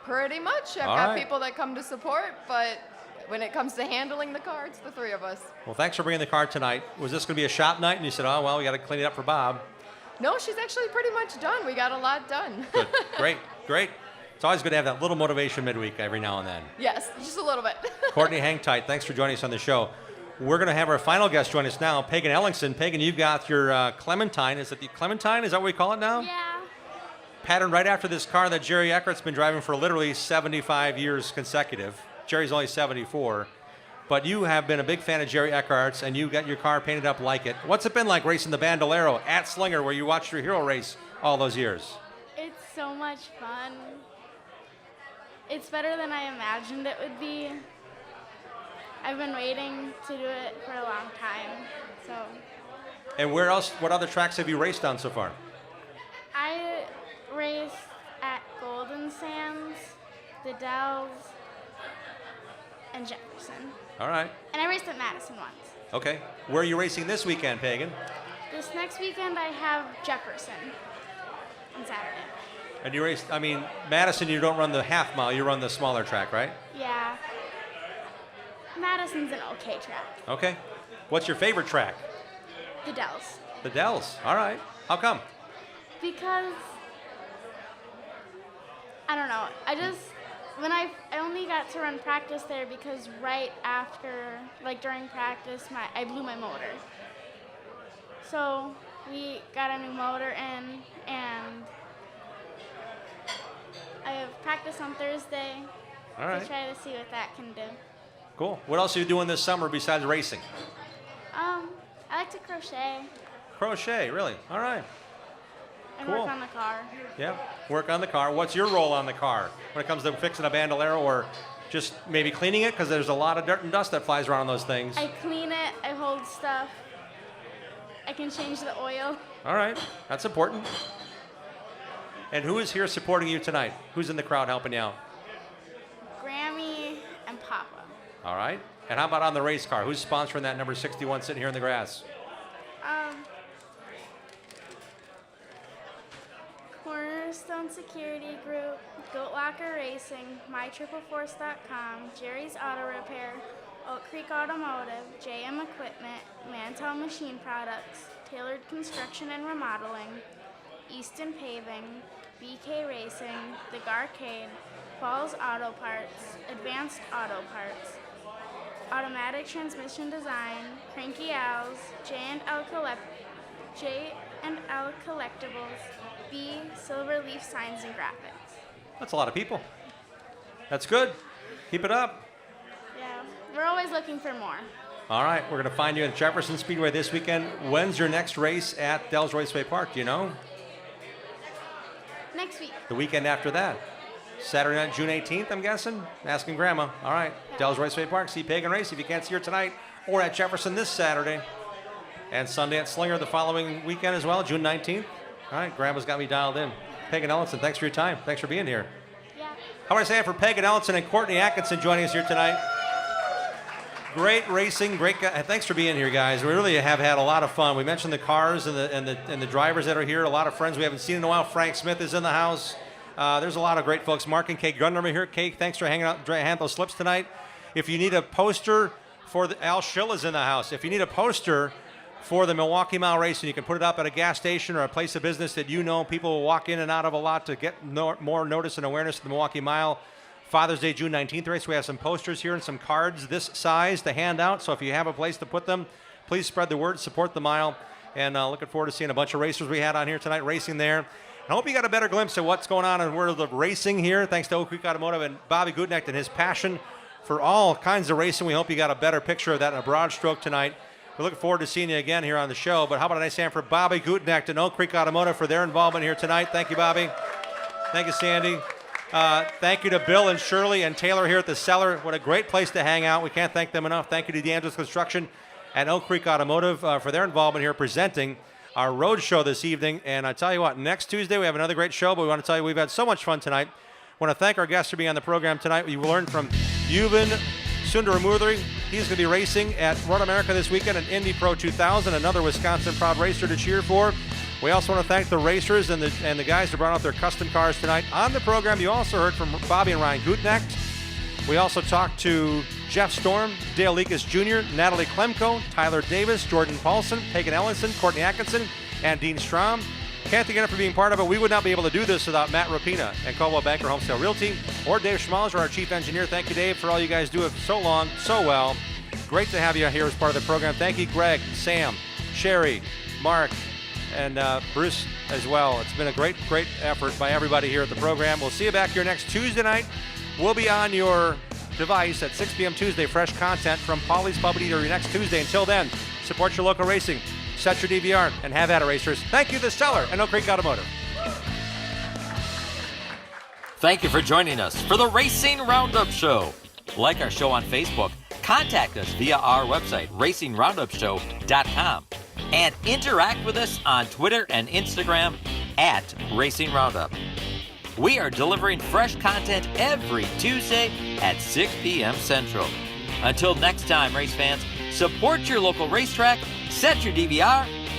Speaker 16: Pretty much. I've
Speaker 2: All
Speaker 16: got
Speaker 2: right.
Speaker 16: people that come to support, but when it comes to handling the car, it's the three of us.
Speaker 2: Well, thanks for bringing the car tonight. Was this going to be a shop night? And you said, oh, well, we got to clean it up for Bob.
Speaker 16: No, she's actually pretty much done. We got a lot done.
Speaker 2: Good. Great. Great. It's always good to have that little motivation midweek every now and then.
Speaker 16: Yes, just a little bit.
Speaker 2: Courtney, hang tight. Thanks for joining us on the show. We're going to have our final guest join us now, PAEGEN Ellingson. PAEGEN, you've got your Clementine. Is it the Clementine? Is that what we call it now?
Speaker 17: Yeah.
Speaker 2: Patterned right after this car that Jerry Eckert's been driving for literally 75 years consecutive. Jerry's only 74. But you have been a big fan of Jerry Eckert's, and you got your car painted up like it. What's it been like racing the Bandolero at Slinger, where you watched your hero race all those years?
Speaker 17: It's so much fun. It's better than I imagined it would be. I've been waiting to do it for a long time, so.
Speaker 2: And where else, what other tracks have you raced on so far?
Speaker 17: I raced at Golden Sands, the Dells, and Jefferson.
Speaker 2: All right.
Speaker 17: And I raced at Madison once.
Speaker 2: Okay. Where are you racing this weekend, PAEGEN?
Speaker 17: This next weekend I have Jefferson on Saturday.
Speaker 2: And you race, I mean, Madison, you don't run the half mile, you run the smaller track, right?
Speaker 17: Yeah. Madison's an okay track.
Speaker 2: Okay. What's your favorite track?
Speaker 17: The Dells.
Speaker 2: The Dells. All right. How come?
Speaker 17: Because, I don't know, I only got to run practice there because right after, like during practice, I blew my motor. So we got a new motor in, and I have practice on Thursday
Speaker 2: All right.
Speaker 17: to try to see what that can do.
Speaker 2: Cool. What else are you doing this summer besides racing?
Speaker 17: I like to crochet
Speaker 2: Crochet, really? All right.
Speaker 17: and
Speaker 2: Cool.
Speaker 17: work on the car.
Speaker 2: Yeah. Work on the car. What's your role on the car when it comes to fixing a Bandolero or just maybe cleaning it? Because there's a lot of dirt and dust that flies around on those things.
Speaker 17: I clean it, I hold stuff, I can change the oil.
Speaker 2: All right. That's important. And who is here supporting you tonight? Who's in the crowd helping you out?
Speaker 17: Grammy and Papa.
Speaker 2: All right. And how about on the race car? Who's sponsoring that number 61 sitting here in the grass?
Speaker 17: Cornerstone Security Group, Goat Locker Racing, MyTripleForce.com, Jerry's Auto Repair, Oak Creek Automotive, JM Equipment, Mantel Machine Products, Tailored Construction and Remodeling, Easton Paving, BK Racing, The Garcade, Falls Auto Parts, Advanced Auto Parts, Automatic Transmission Design, Cranky Owls, J&L
Speaker 18: and L Collectibles, B Silver Leaf Signs and Graphics.
Speaker 2: That's a lot of people. That's good. Keep it up.
Speaker 18: Yeah, we're always looking for more.
Speaker 2: All right, we're going to find you at Jefferson Speedway this weekend. When's your next race at Dells Raceway Park? Do you know?
Speaker 18: Next week.
Speaker 2: The weekend after that. Saturday night, June 18th, I'm guessing? Asking Grandma. All right, Dells Raceway Park. See Pagan Race if you can't see her tonight, or at Jefferson this Saturday. And Sunday at Slinger the following weekend as well, June 19th. All right, Grandma's got me dialed in. Pagan Ellinson, thanks for your time. Thanks for being here.
Speaker 18: Yeah.
Speaker 2: How about I say it for Pagan Ellinson and Courtney Atkinson joining us here tonight. Great racing, great guy. Thanks for being here, guys. We really have had a lot of fun. We mentioned the cars and the drivers that are here. A lot of friends we haven't seen in a while. Frank Smith is in the house. There's a lot of great folks. Mark and Kate Gundam are here. Kate, thanks for hanging out, hand those slips tonight. If you need a poster for Al Schill is in the house. If you need a poster for the Milwaukee Mile Racing, you can put it up at a gas station or a place of business that you know people will walk in and out of a lot to get more notice and awareness of the Milwaukee Mile. Father's Day, June 19th race. We have some posters here and some cards this size to hand out. So if you have a place to put them, please spread the word, support the mile. And looking forward to seeing a bunch of racers we had on here tonight racing there. And I hope you got a better glimpse of what's going on in the world of racing here. Thanks to Oak Creek Automotive and Bobby Gutnecht and his passion for all kinds of racing. We hope you got a better picture of that in a broad stroke tonight. We're looking forward to seeing you again here on the show. But how about a nice hand for Bobby Gutnecht and Oak Creek Automotive for their involvement here tonight. Thank you, Bobby. Thank you, Sandy. Thank you to Bill and Shirley and Taylor here at the Cellar. What a great place to hang out. We can't thank them enough. Thank you to DeAngelis Construction and Oak Creek Automotive for their involvement here presenting our road show this evening. And I tell you what, next Tuesday we have another great show, but we want to tell you we've had so much fun tonight. Want to thank our guests for being on the program tonight. We learned from Yuvan Sundaramurthy. He's going to be racing at Road America this weekend in Indy Pro 2000, another Wisconsin proud racer to cheer for. We also want to thank the racers and the guys who brought out their custom cars tonight. On the program, you also heard from Bobby and Ryan Gutnecht. We also talked to Jeff Storm, Dale LECUS Jr., Natalie KLEMKO, Tyler Davis, Jordan Paulsen, Pagan Ellinson, Courtney Atkinson, and Dean Strom. Can't thank enough for being part of it. We would not be able to do this without Matt Rapina and Coldwell Banker Homestyle Realty, or Dave Schmalzer, our chief engineer. Thank you, Dave, for all you guys do it so long, so well. Great to have you here as part of the program. Thank you, Greg, Sam, Sherry, Mark, and Bruce as well. It's been a great, great effort by everybody here at the program. We'll see you back here next Tuesday night. We'll be on your device at 6 p.m. Tuesday. Fresh content from Polly's Pub and Eatery next Tuesday. Until then, support your local racing, set your DVR, and have at it, racers. Thank you, The Cellar and Oak Creek Automotive.
Speaker 5: Thank you for joining us for the Racing Roundup Show. Like our show on Facebook, contact us via our website, racingroundupshow.com, and interact with us on Twitter and Instagram at Racing Roundup. We are delivering fresh content every Tuesday at 6 p.m. Central. Until next time, race fans, support your local racetrack, set your DVR,